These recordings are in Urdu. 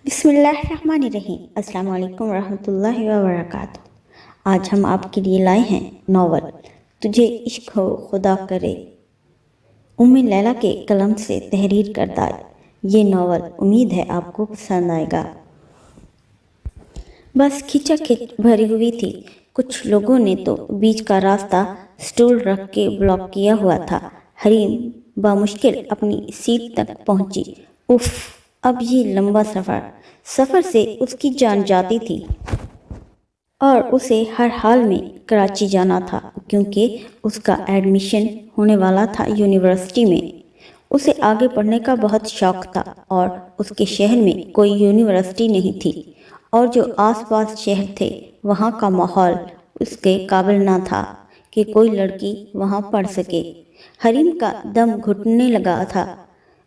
بسم اللہ الرحمن الرحیم۔ السلام علیکم ورحمۃ اللہ وبرکاتہ۔ آج ہم آپ کے لیے لائے ہیں ناول تجھے عشق ہو خدا کرے، ام لیلا کے قلم سے تحریر کردہ یہ ناول امید ہے آپ کو پسند آئے گا۔ بس کھچا کھچ بھری ہوئی تھی، کچھ لوگوں نے تو بیچ کا راستہ سٹول رکھ کے بلاک کیا ہوا تھا۔ حریم بامشکل اپنی سیٹ تک پہنچی۔ اف، اب یہ لمبا سفر سے اس کی جان جاتی تھی اور اسے ہر حال میں کراچی جانا تھا کیونکہ اس کا ایڈمیشن ہونے والا تھا یونیورسٹی میں۔ اسے آگے پڑھنے کا بہت شوق تھا اور اس کے شہر میں کوئی یونیورسٹی نہیں تھی، اور جو آس پاس شہر تھے وہاں کا ماحول اس کے قابل نہ تھا کہ کوئی لڑکی وہاں پڑھ سکے۔ حریم کا دم گھٹنے لگا تھا،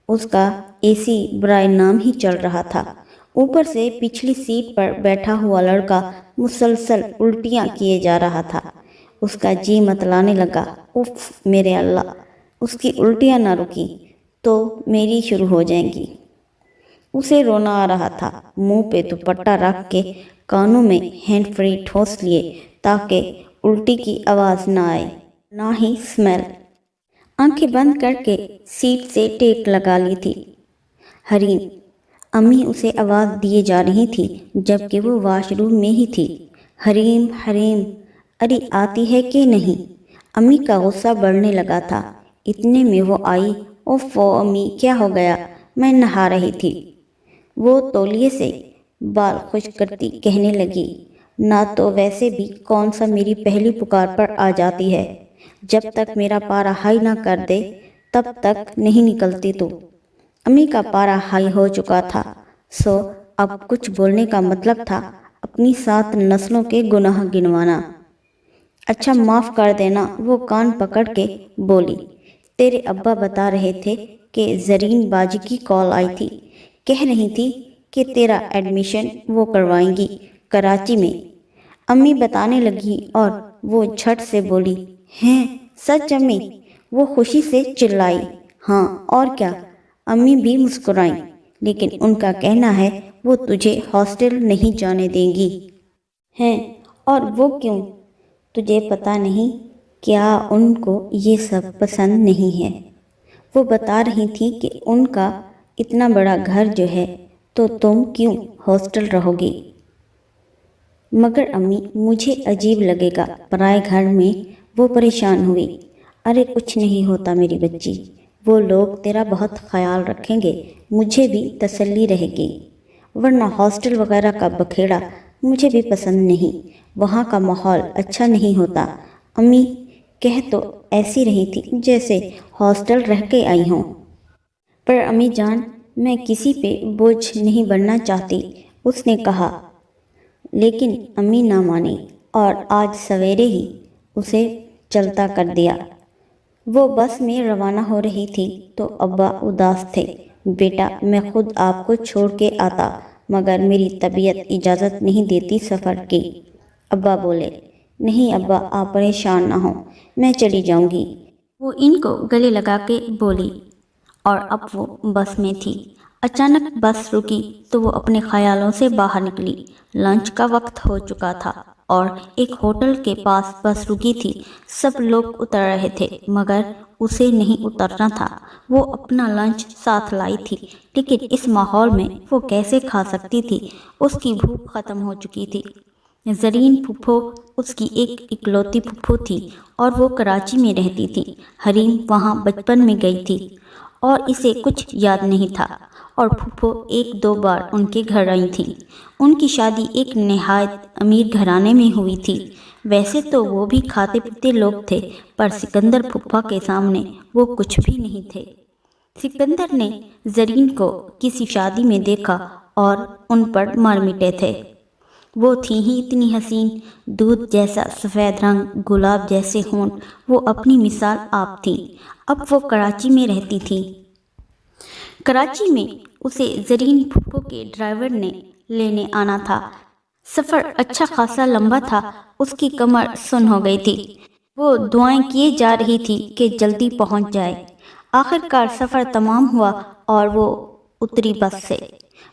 اس کا اے سی برائے نام ہی چل رہا تھا، اوپر سے پچھلی سیٹ پر بیٹھا ہوا لڑکا مسلسل الٹیاں کیے جا رہا تھا۔ اس کا جی متلانے لگا، اف میرے اللہ، اس کی الٹیاں نہ رکی تو میری شروع ہو جائیں گی۔ اسے رونا آ رہا تھا، منہ پہ دوپٹہ رکھ کے کانوں میں ہینڈ فری ٹھوس لیے تاکہ الٹی کی آواز نہ آئے، نہ ہی اسمیل۔ آنکھیں بند کر کے سیٹ سے ٹیک لگا لی تھی۔ حریم، امی اسے آواز دیے جا رہی تھی جبکہ وہ واش روم میں ہی تھی۔ حریم حریم، ارے آتی ہے کہ نہیں؟ امی کا غصہ بڑھنے لگا تھا۔ اتنے میں وہ آئی۔ اوفو امی، کیا ہو گیا؟ میں نہا رہی تھی۔ وہ تولیے سے بال خشک کرتی کہنے لگی، نہ تو ویسے بھی کون سا میری پہلی پکار پر آ جاتی ہے، جب تک میرا پارا ہائی نہ کر دے تب تک نہیں نکلتی تو۔ امی کا پارا ہائی ہو چکا تھا، سو اب کچھ بولنے کا مطلب تھا اپنی 7 نسلوں کے گناہ گنوانا۔ اچھا معاف کر دینا، وہ کان پکڑ کے بولی، تیرے ابا بتا رہے تھے کہ زرین باجی کی کال آئی تھی، کہہ رہی تھی کہ تیرا ایڈمیشن وہ کروائیں گی کراچی میں۔ امی بتانے لگی اور وہ جھٹ سے بولی، ہیں سچ امی؟ وہ خوشی سے چلائی۔ ہاں اور کیا، امی بھی مسکرائیں، لیکن ان کا کہنا ہے وہ تجھے ہاسٹل نہیں جانے دیں گی۔ ہیں، اور وہ کیوں؟ تجھے پتہ نہیں کیا ان کو یہ سب پسند نہیں ہے؟ وہ بتا رہی تھی کہ ان کا اتنا بڑا گھر جو ہے تو تم کیوں ہاسٹل رہو گی؟ مگر امی، مجھے عجیب لگے گا پرائے گھر میں۔ وہ پریشان ہوئی۔ ارے کچھ نہیں ہوتا میری بچی، وہ لوگ تیرا بہت خیال رکھیں گے، مجھے بھی تسلی رہے گی، ورنہ ہاسٹل وغیرہ کا بکھیڑا مجھے بھی پسند نہیں، وہاں کا ماحول اچھا نہیں ہوتا۔ امی کہہ تو ایسی رہی تھی جیسے ہاسٹل رہ کے آئی ہوں۔ پر امی جان، میں کسی پہ بوجھ نہیں بننا چاہتی، اس نے کہا۔ لیکن امی نہ مانی اور آج سویرے ہی اسے چلتا کر دیا۔ وہ بس میں روانہ ہو رہی تھی تو ابا اداس تھے۔ بیٹا، میں خود آپ کو چھوڑ کے آتا مگر میری طبیعت اجازت نہیں دیتی سفر کی۔ ابا بولے، نہیں ابا، آپ پریشان نہ ہوں، میں چلی جاؤں گی۔ وہ ان کو گلے لگا کے بولی، اور اب وہ بس میں تھی۔ اچانک بس رکی تو وہ اپنے خیالوں سے باہر نکلی۔ لنچ کا وقت ہو چکا تھا اور ایک ہوٹل کے پاس بس رکی تھی۔ سب لوگ اتر رہے تھے مگر اسے نہیں اترنا تھا۔ وہ اپنا لنچ ساتھ لائی تھی لیکن اس ماحول میں وہ کیسے کھا سکتی تھی؟ اس کی بھوک ختم ہو چکی تھی۔ زرین پھپھو اس کی ایک اکلوتی پھپھو تھی اور وہ کراچی میں رہتی تھی۔ حریم وہاں بچپن میں گئی تھی اور اسے کچھ یاد نہیں تھا، اور پھپھو 1-2 بار ان کے گھر آئی تھی۔ ان کی شادی ایک نہایت امیر گھرانے میں ہوئی تھی۔ ویسے تو وہ بھی کھاتے پیتے لوگ تھے پر سکندر پھپھا کے سامنے وہ کچھ بھی نہیں تھے۔ سکندر نے زرین کو کسی شادی میں دیکھا اور ان پر مر مٹے تھے۔ وہ تھی ہی اتنی حسین، دودھ جیسا سفید رنگ، گلاب جیسے ہونٹ، وہ اپنی مثال آپ تھی۔ اب وہ کراچی میں رہتی تھی۔ کراچی میں اسے زرین پھپھو کے ڈرائیور نے لینے آنا تھا۔ سفر اچھا خاصا لمبا تھا، اس کی کمر سن ہو گئی تھی۔ وہ دعائیں کیے جا رہی تھی کہ جلدی پہنچ جائے۔ آخر کار سفر تمام ہوا اور وہ اتری بس سے۔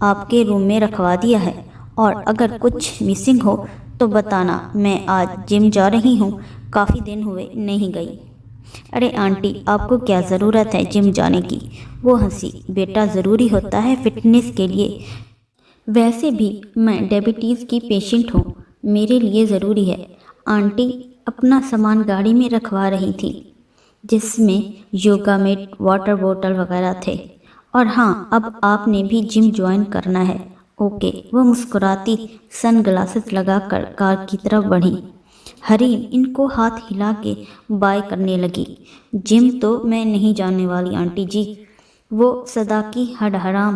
آپ کے روم میں رکھوا دیا ہے، اور اگر کچھ مسنگ ہو تو بتانا، میں آج جم جا رہی ہوں، کافی دن ہوئے نہیں گئی۔ ارے آنٹی، آپ کو کیا ضرورت ہے جم جانے کی؟ وہ ہنسی۔ بیٹا ضروری ہوتا ہے فٹنس کے لیے، ویسے بھی میں ڈائبٹیز کی پیشنٹ ہوں، میرے لیے ضروری ہے۔ آنٹی اپنا سامان گاڑی میں رکھوا رہی تھی، جس میں یوگا میٹ، واٹر بوتل وغیرہ تھے۔ اور ہاں، اب آپ نے بھی جم جوائن کرنا ہے۔ اوکے۔ وہ مسکراتی سن گلاسز لگا کر کار کی طرف بڑھی۔ حریم ان کو ہاتھ ہلا کے بائے کرنے لگی۔ جم تو میں نہیں جانے والی آنٹی جی۔ وہ صدا کی ہڈ حرام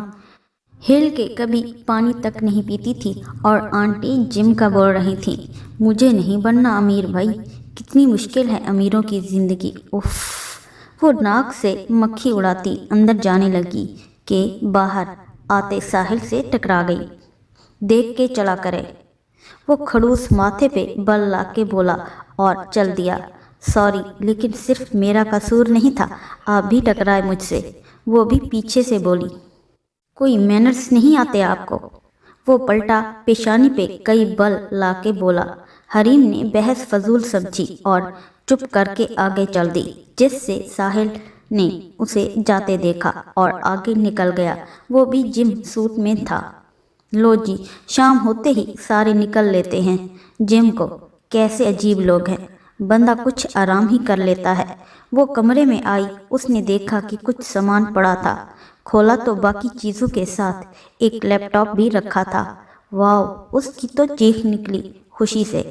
ہل کے کبھی پانی تک نہیں پیتی تھی، اور آنٹی جم کا بول رہی تھی۔ مجھے نہیں بننا امیر بھائی، کتنی مشکل ہے امیروں کی زندگی، اف۔ وہ ناک سے مکھی اڑاتی اندر جانے لگی کہ باہر آتے ساحل سے ٹکرا گئی۔ دیکھ کے چلا کرے۔ وہ کھڑوس ماتھے پہ بل لا کے بولا اور چل دیا۔ سوری، لیکن صرف میرا قصور نہیں تھا، آپ بھی ٹکرائے مجھ سے۔ وہ بھی پیچھے سے بولی۔ کوئی مینرز نہیں آتے آپ کو؟ وہ پلٹا، پیشانی پہ کئی بل لا کے بولا۔ حریم نے بحث فضول سمجھی اور چپ کر کے آگے چل دی، جس سے ساحل نے اسے جاتے دیکھا اور آگے نکل گیا۔ وہ بھی جم سوٹ میں تھا۔ لو جی، شام ہوتے ہی سارے نکل لیتے ہیں جم کو، کیسے عجیب لوگ ہیں، بندہ کچھ آرام ہی کر لیتا ہے۔ وہ کمرے میں آئی، اس نے دیکھا کہ کچھ سامان پڑا تھا، کھولا تو باقی چیزوں کے ساتھ ایک لیپ ٹاپ بھی رکھا تھا۔ واو، اس کی تو چیخ نکلی خوشی سے۔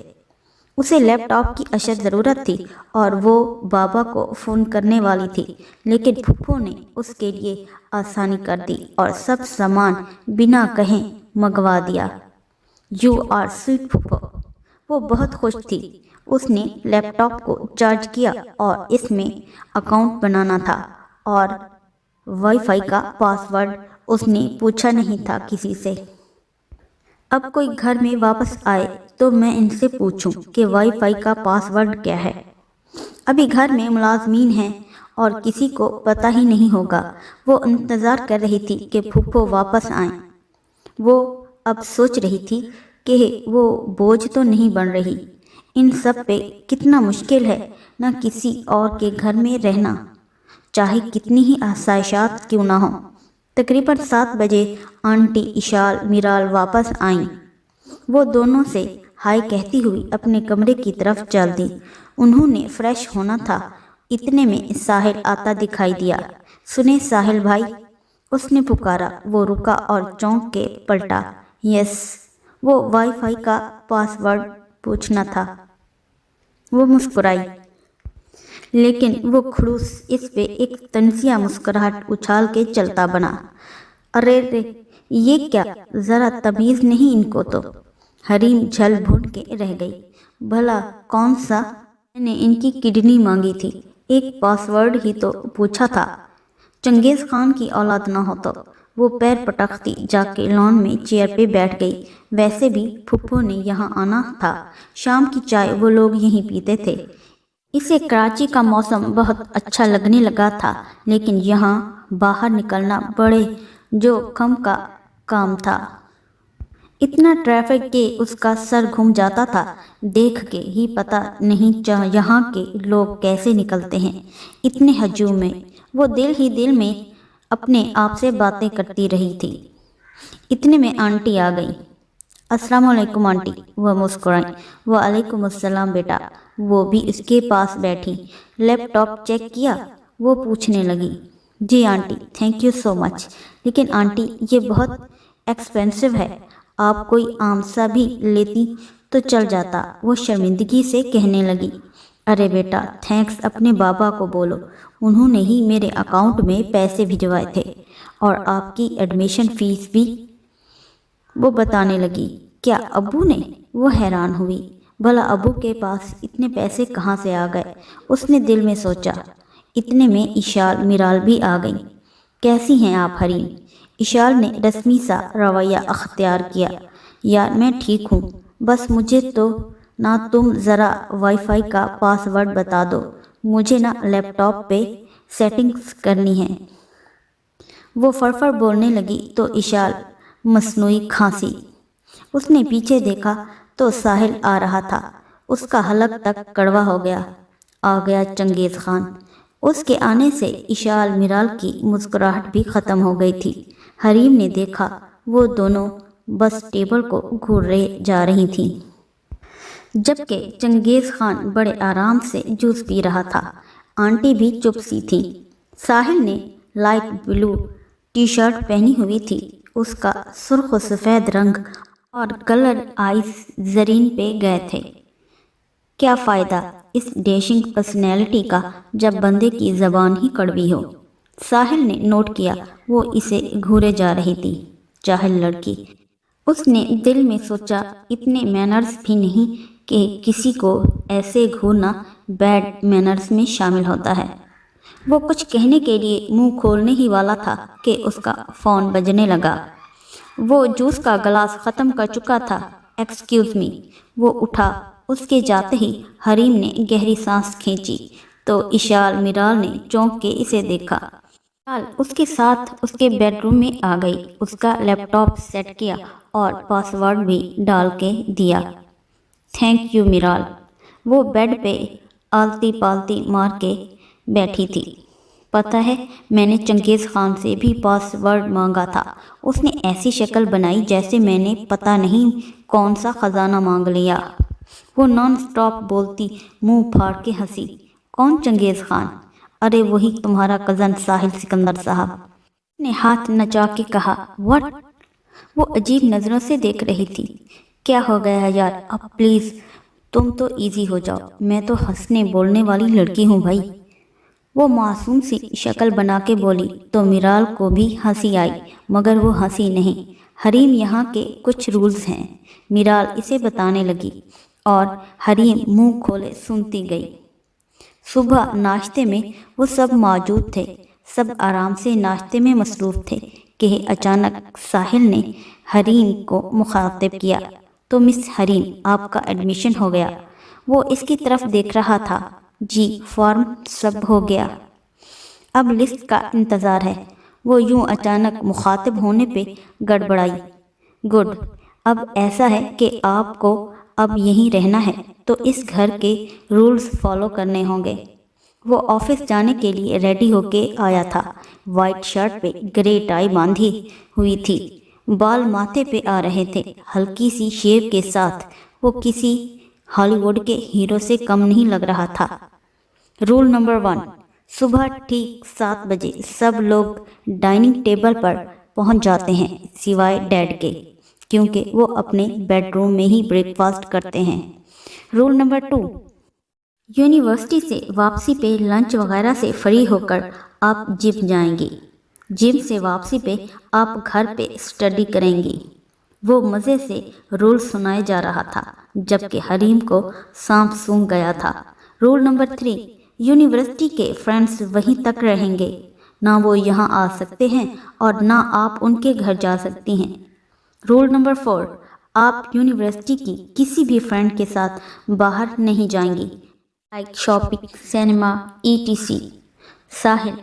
اسے لیپ ٹاپ کی اشد ضرورت تھی اور وہ بابا کو فون کرنے والی تھی، لیکن پھپھو نے اس کے لیے آسانی کر دی اور سب سامان بنا کہیں منگوا دیا۔ یو آر سویٹ پھپھو۔ وہ بہت خوش تھی۔ اس نے لیپ ٹاپ کو چارج کیا اور اس میں اکاؤنٹ بنانا تھا، اور وائی فائی کا پاس ورڈ اس نے پوچھا نہیں تھا کسی سے۔ اب کوئی گھر میں واپس آئے تو میں ان سے پوچھوں کہ وائی فائی کا پاس ورڈ کیا ہے۔ ابھی گھر میں ملازمین ہیں اور کسی کو پتہ ہی نہیں ہوگا۔ وہ انتظار کر رہی تھی کہ پھپھو واپس آئیں۔ وہ اب سوچ رہی تھی کہ وہ بوجھ تو نہیں بن رہی ان سب پہ۔ کتنا مشکل ہے نہ کسی اور کے گھر میں رہنا، چاہے کتنی ہی آسائشات کیوں نہ ہوں۔ تقریباً 7 بجے آنٹی اشال میرال واپس آئیں۔ وہ دونوں سے ہائے کہتی ہوئی اپنے کمرے کی طرف چل دی۔ انہوں نے فریش ہونا تھا، اتنے میں ساحل آتا دکھائی دیا۔ سنیں ساحل بھائی، اس نے پکارا۔ وہ رکا اور چونک کے پلٹا۔ یس۔ وہ وائی فائی کا پاس ورڈ پوچھنا تھا۔ وہ مسکرائی، لیکن وہ کھڑوس اس پہ ایک طنزیہ مسکراہٹ اچھال کے چلتا بنا۔ ارے رے، یہ کیا، ذرا تمیز نہیں ان کو تو۔ حریم جھل بھون کے رہ گئی۔ بھلا کون سا؟ میں نے ان کی کڈنی مانگی تھی، ایک پاس ورڈ ہی تو پوچھا تھا۔ چنگیز خان کی اولاد نہ ہو تو۔ وہ پیر پٹکتی جا کے لان میں چیئر پہ بیٹھ گئی۔ ویسے بھی پھپھو نے یہاں آنا تھا، شام کی چائے وہ لوگ یہیں پیتے تھے۔ اسے کراچی کا موسم بہت اچھا لگنے لگا تھا، لیکن یہاں باہر نکلنا بڑے جوخم کا کام تھا۔ اتنا ٹریفک کہ اس کا سر گھوم جاتا تھا۔ دیکھ کے ہی پتہ نہیں یہاں کے لوگ کیسے نکلتے ہیں اتنے ہجوم میں۔ وہ دل ہی دل میں اپنے آپ سے باتیں کرتی رہی تھی۔ اتنے میں آنٹی آ گئی۔ السلام علیکم آنٹی، وہ مسکرائیں۔ وعلیکم السلام بیٹا۔ وہ بھی اس کے پاس بیٹھی۔ لیپ ٹاپ چیک کیا؟ وہ پوچھنے لگی۔ جی آنٹی، تھینک یو سو مچ، لیکن آنٹی یہ بہت ایکسپینسو ہے، آپ کوئی عام سا بھی لیتی تو چل جاتا، وہ شرمندگی سے کہنے لگی۔ ارے بیٹا، تھینکس اپنے بابا کو بولو، انہوں نے ہی میرے اکاؤنٹ میں پیسے بھجوائے تھے، اور آپ کی ایڈمیشن فیس بھی۔ وہ بتانے لگی۔ کیا ابو نے؟ وہ حیران ہوئی۔ بھلا ابو کے پاس اتنے پیسے کہاں سے آ گئے؟ اس نے دل میں سوچا۔ اتنے میں اشال میرال بھی آ گئی۔ کیسی ہیں آپ حریم؟ اشال نے رسمی سا رویہ اختیار کیا۔ یار میں ٹھیک ہوں، بس مجھے تو نہ تم ذرا وائی فائی کا پاس ورڈ بتا دو، مجھے نا لیپ ٹاپ پہ سیٹنگز کرنی ہے۔ وہ فرفر بولنے لگی تو اشال مصنوعی کھانسی۔ اس نے پیچھے دیکھا تو ساحل آ رہا تھا۔ اس کا حلق تک کڑوا ہو گیا۔ آ گیا چنگیز خان۔ اس کے آنے سے اشال میرال کی مسکراہٹ بھی ختم ہو گئی تھی۔ حریم نے دیکھا وہ دونوں بس ٹیبل کو گھورے جا رہی تھیں، جبکہ چنگیز خان بڑے آرام سے جوس پی رہا تھا۔ آنٹی بھی چپ سی تھی۔ ساحل نے لائٹ بلو ٹی شرٹ پہنی ہوئی تھی۔ اس کا سرخ و سفید رنگ اور کلر آئیز زرین پہ گئے تھے۔ کیا فائدہ اس ڈیشنگ پرسنالٹی کا جب بندے کی زبان ہی کڑوی ہو۔ ساحل نے نوٹ کیا وہ اسے گھورے جا رہی تھی۔ جاہل لڑکی، اس نے دل میں سوچا، اتنے مینرز بھی نہیں کہ کسی کو ایسے گھورنا بیڈ مینرز میں شامل ہوتا ہے۔ وہ کچھ کہنے کے لیے منہ کھولنے ہی والا تھا کہ اس کا فون بجنے لگا۔ وہ جوس کا گلاس ختم کر چکا تھا۔ Excuse me. وہ اٹھا۔ اس کے جاتے ہی حریم نے گہری سانس کھینچی تو اشال میرال نے چونک کے اسے دیکھا۔ اشال اس کے ساتھ اس کے بیڈ روم میں آ گئی۔ اس کا لیپ ٹاپ سیٹ کیا اور پاس ورڈ بھی ڈال کے دیا۔ Thank you Miral. وہ بیڈ پہ آلتی پالتی مار کے بیٹھی تھی۔ پتہ ہے میں نے چنگیز خان سے بھی پاس ورڈ مانگا تھا۔ اس نے ایسی شکل بنائی جیسے میں نے پتہ نہیں کون سا خزانہ مانگ لیا۔ وہ نان سٹاپ بولتی منہ پھاڑ کے ہنسی۔ کون چنگیز خان؟ ارے وہی تمہارا کزن ساحل سکندر صاحب۔ نے ہاتھ نچا کے کہا۔ واٹ؟ وہ عجیب نظروں سے دیکھ رہی تھی۔ کیا ہو گیا یار، اب پلیز تم تو ایزی ہو جاؤ، میں تو ہنسنے بولنے والی لڑکی ہوں بھائی۔ وہ معصوم سی شکل بنا کے بولی تو میرال کو بھی ہنسی آئی، مگر وہ ہنسی نہیں۔ حریم یہاں کے کچھ رولز ہیں، میرال اسے بتانے لگی اور حریم منہ کھولے سنتی گئی۔ صبح ناشتے میں وہ سب موجود تھے، سب آرام سے ناشتے میں مصروف تھے کہ اچانک ساحل نے حریم کو مخاطب کیا، تو مس حریم آپ کا ایڈمیشن ہو گیا۔ وہ اس کی طرف دیکھ رہا تھا۔ جی فارم سب ہو گیا، اب لسٹ کا انتظار ہے۔ وہ یوں اچانک مخاطب ہونے پہ گڑبڑائی۔ گڈ، اب ایسا ہے کہ آپ کو اب یہیں رہنا ہے تو اس گھر کے رولز فالو کرنے ہوں گے۔ وہ آفس جانے کے لیے ریڈی ہو کے آیا تھا۔ وائٹ شرٹ پہ گرے ٹائی باندھی ہوئی تھی، بال ماتھے پہ آ رہے تھے ہلکی سی شیو کے ساتھ۔ وہ کسی ہالی ووڈ کے ہیرو سے کم نہیں لگ رہا تھا۔ رول نمبر 1، صبح ٹھیک 7 بجے سب لوگ ڈائننگ ٹیبل پر پہنچ جاتے ہیں سوائے ڈیڈ کے، کیونکہ وہ اپنے بیڈ روم میں ہی بریک فاسٹ کرتے ہیں۔ رول نمبر 2، یونیورسٹی سے واپسی پہ لنچ وغیرہ سے فری ہو کر آپ جم جائیں گی، جم سے واپسی پہ آپ گھر پہ اسٹڈی کریں گی۔ وہ مزے سے رول سنائے جا رہا تھا جبکہ حریم کو سانپ سونگھ گیا تھا۔ رول نمبر 3، یونیورسٹی کے فرینڈز وہیں تک رہیں گے، نہ وہ یہاں آ سکتے ہیں اور نہ آپ ان کے گھر جا سکتی ہیں۔ رول نمبر 4، آپ یونیورسٹی کی کسی بھی فرینڈ کے ساتھ باہر نہیں جائیں گی، لائک شاپنگ، سینما ETC۔ ساحل،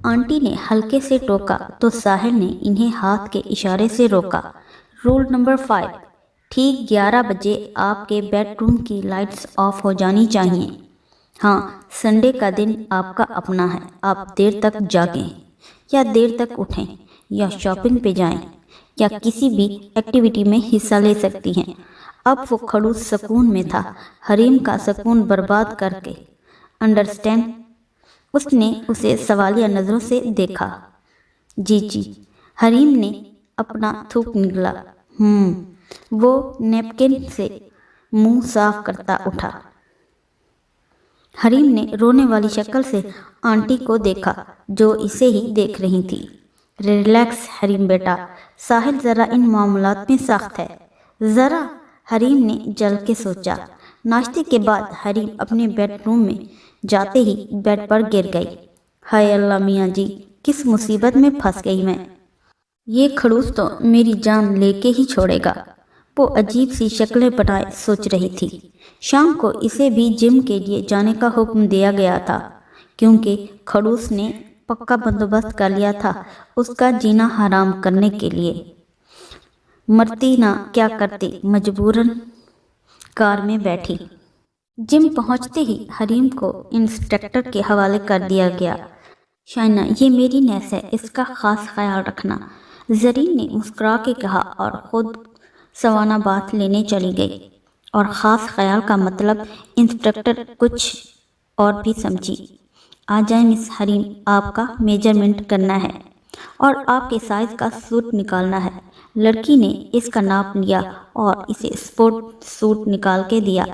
آنٹی نے ہلکے سے ٹوکا تو ساحل نے انہیں ہاتھ کے اشارے سے روکا۔ رول نمبر 5، ٹھیک 11 بجے آپ کے بیڈ روم کی لائٹس آف ہو جانی چاہیے۔ ہاں، سنڈے کا دن آپ کا اپنا ہے، آپ دیر تک جاگیں یا دیر تک اٹھیں یا شاپنگ پہ جائیں یا کسی بھی ایکٹیویٹی میں حصہ لے سکتی ہیں۔ اب وہ خڑوس سکون میں تھا، حریم کا سکون برباد کر کے۔ انڈرسٹینڈ؟ اس نے اسے سوالیہ نظروں سے دیکھا۔ جی۔ حریم نے اپنا تھوک نگلا۔ وہ نیپکن سے منہ صاف کرتا اٹھا۔ حریم نے رونے والی شکل سے آنٹی کو دیکھا جو اسے ہی دیکھ رہی تھی۔ ریلیکس حریم بیٹا، ساحل ذرا ان معاملات میں سخت ہے۔ ذرا؟ حریم نے جل کے سوچا۔ ناشتے کے بعد حریم اپنے بیڈ روم میں جاتے ہی بیڈ پر گر گئی۔ ہائے اللہ میاں جی، کس مصیبت میں پھنس گئی میں۔ یہ خڑوس تو میری جان لے کے ہی چھوڑے گا۔ وہ عجیب سی شکلیں بنائے سوچ رہی تھی۔ شام کو اسے بھی جم کے لیے جانے کا حکم دیا گیا تھا کیونکہ خڑوس نے پکا بندوبست کر لیا تھا اس کا جینا حرام کرنے کے لیے۔ مرتی نہ کیا کرتے، مجبوراً کار میں بیٹھی۔ جم پہنچتے ہی حریم کو انسٹرکٹر کے حوالے کر دیا گیا۔ شائنہ، یہ میری نیس ہے، اس کا خاص خیال رکھنا، زرین نے مسکرا کے کہا اور خود سوانح بات لینے چلی گئی۔ اور خاص خیال کا مطلب انسٹرکٹر کچھ اور بھی سمجھی۔ آ جائیں مس حریم، آپ کا میجرمنٹ کرنا ہے اور آپ کے سائز کا سوٹ نکالنا ہے۔ لڑکی نے اس کا ناپ لیا اور اسے سپورٹ سوٹ نکال کے دیا۔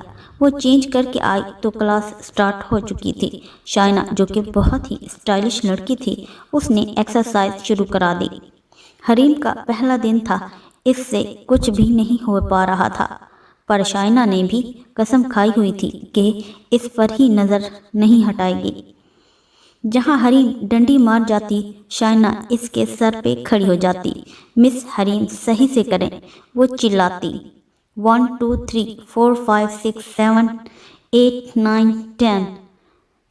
وہ چینج کر کے آئی تو کلاس سٹارٹ ہو چکی تھی۔ شائنہ، جو کہ بہت ہی اسٹائلش لڑکی تھی، اس نے ایکسرسائز شروع کرا دی۔ حریم کا پہلا دن تھا، اس سے کچھ بھی نہیں ہو پا رہا تھا، پر شائنہ نے بھی قسم کھائی ہوئی تھی کہ اس پر ہی نظر نہیں ہٹائے گی۔ جہاں حریم ڈنڈی مار جاتی، شائنہ اس کے سر پہ کھڑی ہو جاتی۔ مس حریم، صحیح سے کریں، وہ چلاتی۔ 1 2 3 4 5 6 7 8 9 10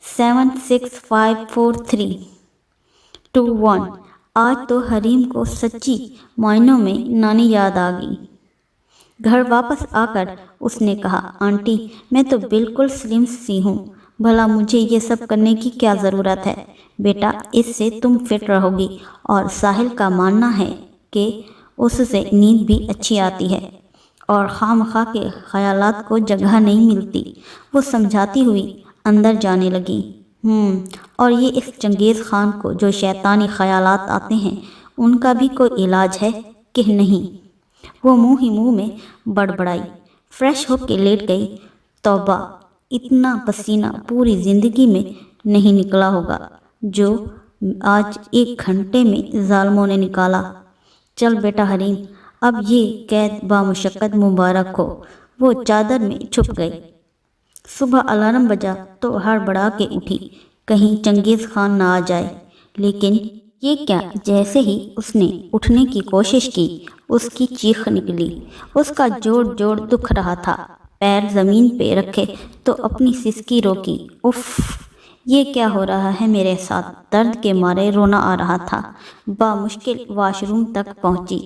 7 6 5 4 3 2 1۔ آج تو حریم کو سچی معنوں میں نانی یاد آ گئی۔ گھر واپس آ کر اس نے کہا، آنٹی میں تو بالکل سلم سی ہوں، بھلا مجھے یہ سب کرنے کی کیا ضرورت ہے؟ بیٹا، اس سے تم فٹ رہو گی، اور ساحل کا ماننا ہے کہ اس سے نیند بھی اچھی آتی ہے اور خواہ کے خیالات کو جگہ نہیں ملتی۔ وہ سمجھاتی ہوئی اندر جانے لگی۔ اور یہ اس چنگیز خان کو جو شیطانی خیالات آتے ہیں، ان کا بھی کوئی علاج ہے کہ نہیں؟ وہ منہ ہی منہ میں بڑبڑائی۔ فریش ہو کے لیٹ گئی۔ توبہ، اتنا پسینہ پوری زندگی میں نہیں نکلا ہوگا جو آج 1 گھنٹے میں ظالموں نے نکالا۔ چل بیٹا حریم، اب یہ قید بامشقت مبارک ہو۔ وہ چادر میں چھپ گئی۔ صبح الارم بجا تو ہڑبڑا کے اٹھی، کہیں چنگیز خان نہ آ جائے، لیکن یہ کیا، جیسے ہی اس نے اٹھنے کی کوشش کی، اس کی چیخ نکلی۔ اس کا جوڑ جوڑ دکھ رہا تھا۔ پیر زمین پہ رکھے تو اپنی سسکی روکی۔ اف، یہ کیا ہو رہا ہے میرے ساتھ؟ درد کے مارے رونا آ رہا تھا۔ بامشکل واش روم تک پہنچی۔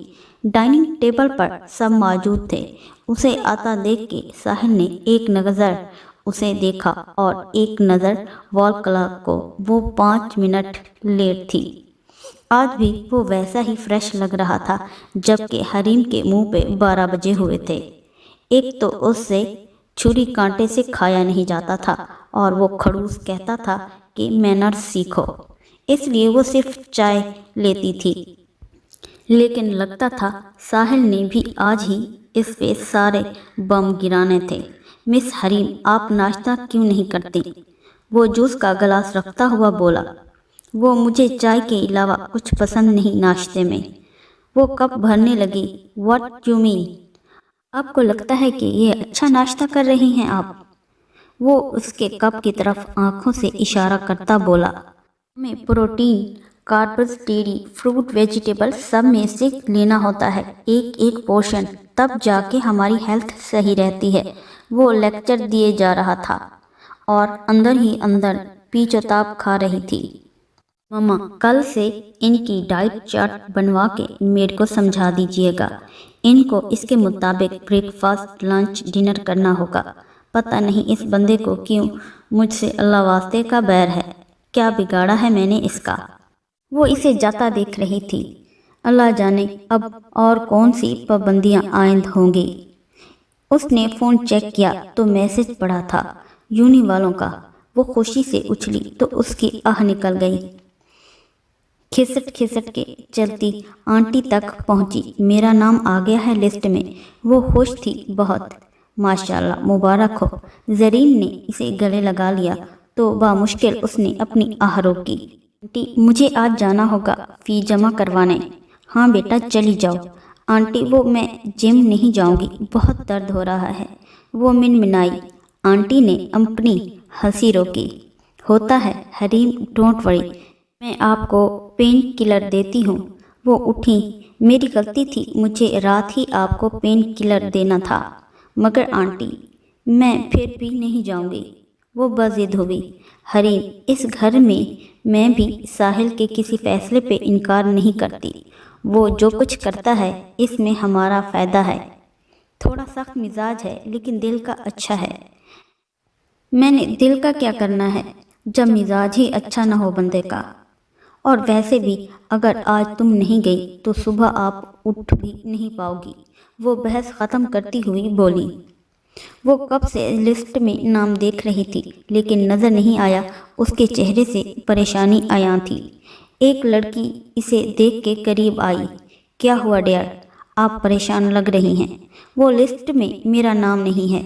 ڈائننگ ٹیبل پر سب موجود تھے۔ اسے آتا دیکھ کے ساحل نے ایک نظر اسے دیکھا اور ایک نظر وال کلاک کو۔ وہ 5 منٹ لیٹ تھی۔ آج بھی وہ ویسا ہی فریش لگ رہا تھا جبکہ حریم کے منہ پہ 12 بجے ہوئے تھے۔ ایک تو اس سے چھری کانٹے سے کھایا نہیں جاتا تھا اور وہ کھڑوس کہتا تھا کہ مینرز سیکھو، اس لیے وہ صرف چائے لیتی تھی۔ لیکن لگتا تھا ساحل نے بھی آج ہی اس پہ سارے بم گرانے تھے۔ مس حریم، آپ ناشتہ کیوں نہیں کرتی؟ وہ جوس کا گلاس رکھتا ہوا بولا۔ وہ مجھے چائے کے علاوہ کچھ پسند نہیں ناشتے میں۔ وہ کپ بھرنے لگی۔ What you mean? آپ کو لگتا ہے کہ یہ اچھا ناشتہ کر رہی ہیں آپ؟ وہ اس کے کپ کی طرف آنکھوں سے اشارہ کرتا بولا۔ ہمیں protein, carbs, dairy, fruit, vegetable سب میں سے لینا ہوتا ہے، ایک پورشن، تب جا کے ہماری ہیلتھ صحیح رہتی ہے۔ وہ لیکچر دیے جا رہا تھا اور اندر ہی اندر پیچ و تاب کھا رہی تھی۔ مما، کل سے ان کی ڈائٹ چارٹ بنوا کے میڈ کو سمجھا دیجیے گا۔ ان کو اس کے مطابق بریک فاسٹ، لنچ، ڈنر کرنا ہوگا۔ پتہ نہیں اس بندے کو کیوں مجھ سے اللہ واسطے کا بیر ہے، کیا بگاڑا ہے میں نے اس کا؟ وہ اسے جاتا دیکھ رہی تھی۔ اللہ جانے اب اور کون سی پابندیاں عائد ہوں گی۔ اس نے فون چیک کیا تو میسج پڑھا تھا یونی والوں کا۔ وہ خوشی سے اچھلی تو اس کی آہ نکل گئی۔ کھسٹ کھسٹ کے چلتی آنٹی تک پہنچی۔ میرا نام آ گیا ہے لسٹ میں۔ وہ خوش تھی بہت۔ ماشاءاللہ، مبارک ہو۔ زرین نے اسے گلے لگا لیا تو بامشکل اس نے اپنی آہ روکی۔ آنٹی، مجھے آج جانا ہوگا فی جمع کروانے۔ ہاں بیٹا، چلی جاؤ۔ آنٹی، وہ میں جم نہیں جاؤں گی، بہت درد ہو رہا ہے۔ وہ منمنائی۔ آنٹی نے اپنی ہنسی روکی۔ ہوتا ہے حریم، ڈونٹ وری، میں آپ کو پین کلر دیتی ہوں۔ وہ اٹھی۔ میری غلطی تھی، مجھے رات ہی آپ کو پین کلر دینا تھا، مگر آنٹی میں پھر بھی نہیں جاؤں گی۔ وہ بضد ہوئی۔ حریم، اس گھر میں بھی ساحل کے کسی فیصلے پہ انکار نہیں کرتی۔ وہ جو کچھ کرتا ہے اس میں ہمارا فائدہ ہے۔ تھوڑا سخت مزاج ہے لیکن دل کا اچھا ہے۔ میں نے دل کا کیا کرنا ہے جب مزاج ہی اچھا نہ ہو بندے کا؟ اور ویسے بھی اگر آج تم نہیں گئی تو صبح آپ اٹھ بھی نہیں پاؤ گی، وہ بحث ختم کرتی ہوئی بولی۔ وہ کب سے لسٹ میں نام دیکھ رہی تھی لیکن نظر نہیں آیا۔ اس کے چہرے سے پریشانی عیاں تھی۔ ایک لڑکی اسے دیکھ کے قریب آئی۔ کیا ہوا ڈیئر، آپ پریشان لگ رہی ہیں؟ وہ لسٹ میں میرا نام نہیں ہے۔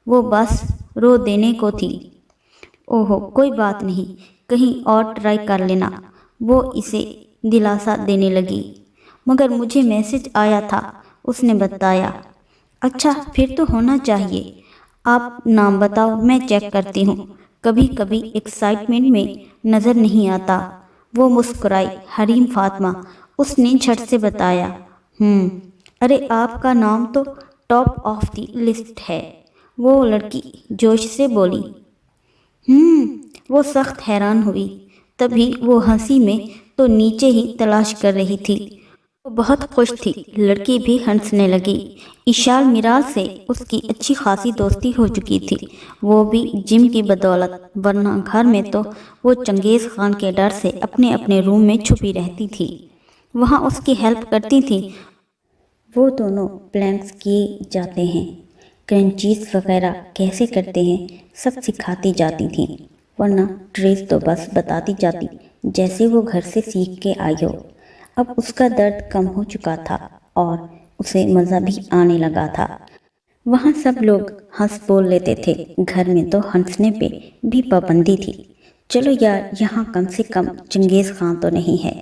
وہ بس رو دینے کو تھی۔ اوہو کوئی بات نہیں، کہیں اور ٹرائی کر لینا، وہ اسے دلاسا دینے لگی۔ مگر مجھے میسج آیا تھا، اس نے بتایا۔ اچھا پھر تو ہونا چاہیے، آپ نام بتاؤ میں چیک کرتی ہوں۔ کبھی کبھی ایکسائٹمنٹ میں نظر نہیں آتا۔ وہ مسکرائی۔ حریم فاطمہ، اس نے جھٹ سے بتایا۔ ارے آپ کا نام تو ٹاپ آف دی لسٹ ہے، وہ لڑکی جوش سے بولی۔ وہ سخت حیران ہوئی۔ تبھی وہ ہنسی میں تو نیچے ہی تلاش کر رہی تھی۔ وہ بہت خوش تھی۔ لڑکی بھی ہنسنے لگی۔ اشال میرال سے اس کی اچھی خاصی دوستی ہو چکی تھی، وہ بھی جم کی بدولت، ورنہ گھر میں تو وہ چنگیز خان کے ڈر سے اپنے اپنے روم میں چھپی رہتی تھی، وہاں اس کی ہیلپ کرتی تھی۔ وہ دونوں پلانکس کیے جاتے ہیں، کرنچیز وغیرہ کیسے کرتے ہیں سب سکھاتی جاتی تھیں، ورنہ ٹریس تو بس بتاتی جاتی جیسے وہ گھر سے سیکھ کے آئی ہو۔ اب اس کا درد کم ہو چکا تھا اور اسے مزہ بھی آنے لگا تھا۔ وہاں سب لوگ ہنس بول لیتے تھے، گھر میں تو ہنسنے پہ بھی پابندی تھی۔ چلو یار یہاں کم سے کم چنگیز خان تو نہیں ہے،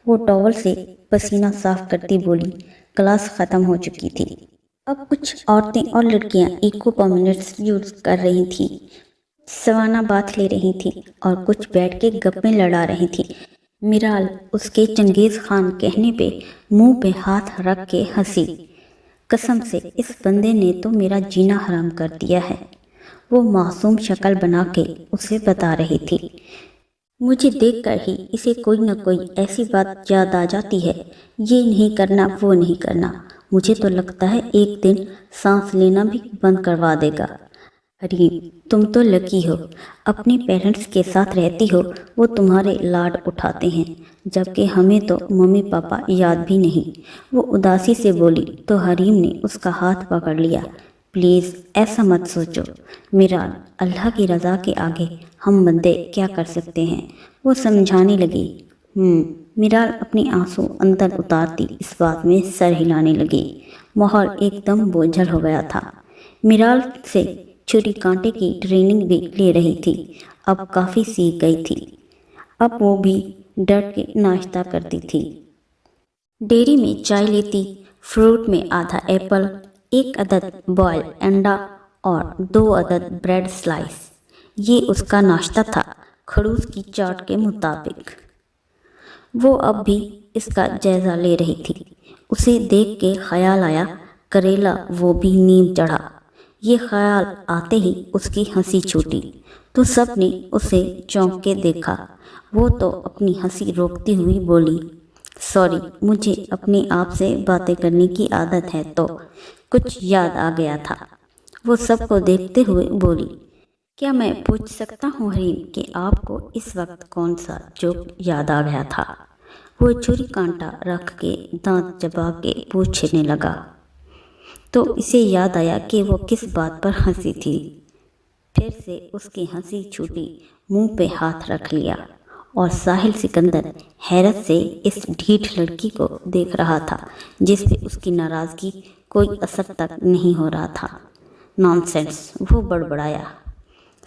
وہ ٹاول سے پسینہ صاف کرتی بولی۔ کلاس ختم ہو چکی تھی۔ اب کچھ عورتیں اور لڑکیاں ایکو پامنٹس یوز کر رہی تھیں، سوانہ باتھ لے رہی تھیں اور کچھ بیٹھ کے گپیں لڑا رہی تھیں۔ میرال اس کے چنگیز خان کہنے پہ منہ پہ ہاتھ رکھ کے ہنسی۔ قسم سے اس بندے نے تو میرا جینا حرام کر دیا ہے، وہ معصوم شکل بنا کے اسے بتا رہی تھی۔ مجھے دیکھ کر ہی اسے کوئی نہ کوئی ایسی بات یاد آ جاتی ہے، یہ نہیں کرنا وہ نہیں کرنا، مجھے تو لگتا ہے ایک دن سانس لینا بھی بند کروا دے گا۔ حریم تم تو لکی ہو، اپنے پیرنٹس کے ساتھ رہتی ہو، وہ تمہارے لاڈ اٹھاتے ہیں، جبکہ ہمیں تو ممی پاپا یاد بھی نہیں، وہ اداسی سے بولی تو حریم نے اس کا ہاتھ پکڑ لیا۔ پلیز ایسا مت سوچو میرال، اللہ کی رضا کے آگے ہم بندے کیا کر سکتے ہیں، وہ سمجھانے لگی۔ میرال اپنی آنسو اندر اتارتی اس بات میں سر ہلانے لگی۔ ماحول ایک دم بوجھل ہو گیا تھا۔ میرال سے چھری کانٹے کی ٹریننگ بھی لے رہی تھی، اب کافی سیکھ گئی تھی۔ اب وہ بھی ڈٹ کے ناشتہ کرتی تھی۔ ڈیری میں چائے لیتی، فروٹ میں آدھا ایپل، 1 عدد بوائل انڈا اور 2 عدد بریڈ سلائس، یہ اس کا ناشتہ تھا خڑوس کی چاٹ کے مطابق۔ وہ اب بھی اس کا جائزہ لے رہی تھی۔ اسے دیکھ کے خیال آیا کریلا وہ بھی نیم چڑھا۔ یہ خیال آتے ہی اس کی ہنسی چھوٹی تو سب نے اسے چونک کے دیکھا۔ وہ تو اپنی ہنسی روکتی ہوئی بولی، سوری مجھے اپنے آپ سے باتیں کرنے کی عادت ہے تو کچھ یاد آ گیا تھا۔ وہ سب کو دیکھتے ہوئے بولی، کیا میں پوچھ سکتا ہوں حریم کہ آپ کو اس وقت کون سا جوک یاد آ گیا تھا؟ وہ چھری کانٹا رکھ کے دانت چبا کے پوچھنے لگا تو اسے یاد آیا کہ وہ کس بات پر ہنسی تھی۔ پھر سے اس کی ہنسی چھوٹی، منہ پہ ہاتھ رکھ لیا اور ساحل سکندر حیرت سے اس ڈھیٹ لڑکی کو دیکھ رہا تھا جس پہ اس کی ناراضگی کوئی اثر تک نہیں ہو رہا تھا۔ نانسنس، وہ بڑبڑایا۔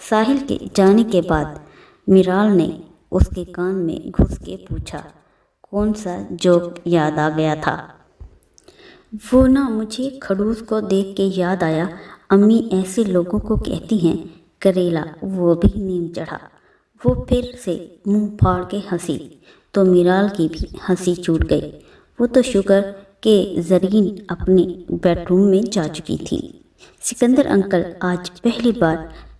ساحل کے جانے کے بعد میرال نے اس کے کان میں گھس کے پوچھا، کون سا جوک یاد آ گیا تھا؟ وہ نہ مجھے خڑوس کو دیکھ کے یاد آیا، امی ایسے لوگوں کو کہتی ہیں کریلا وہ بھی نیم چڑھا۔ وہ پھر سے منہ پھاڑ کے ہنسی تو میرال کی بھی ہنسی چھوٹ گئی۔ وہ تو شکر کہ زرین اپنے بیڈ روم میں جا چکی تھی۔ سکندر انکل آج پہلی بار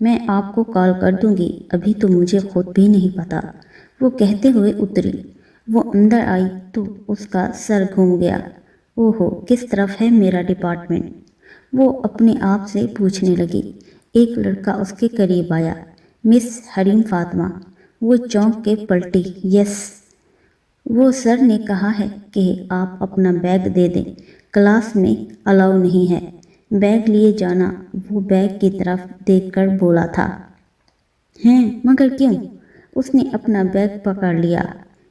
میں آپ کو کال کر دوں گی، ابھی تو مجھے خود بھی نہیں پتا، وہ کہتے ہوئے اتری۔ وہ اندر آئی تو اس کا سر گھوم گیا۔ اوہو، کس طرف ہے میرا ڈپارٹمنٹ؟ وہ اپنے آپ سے پوچھنے لگی۔ ایک لڑکا اس کے قریب آیا۔ مس حریم فاطمہ۔ وہ چونک کے پلٹی۔ یس، وہ سر نے کہا ہے کہ آپ اپنا بیگ دے دیں، کلاس میں الاؤ نہیں ہے۔ بیگ لیے جانا، وہ بیگ کی طرف دیکھ کر بولا تھا۔ ہیں، مگر کیوں؟ اس نے اپنا بیگ پکڑ لیا۔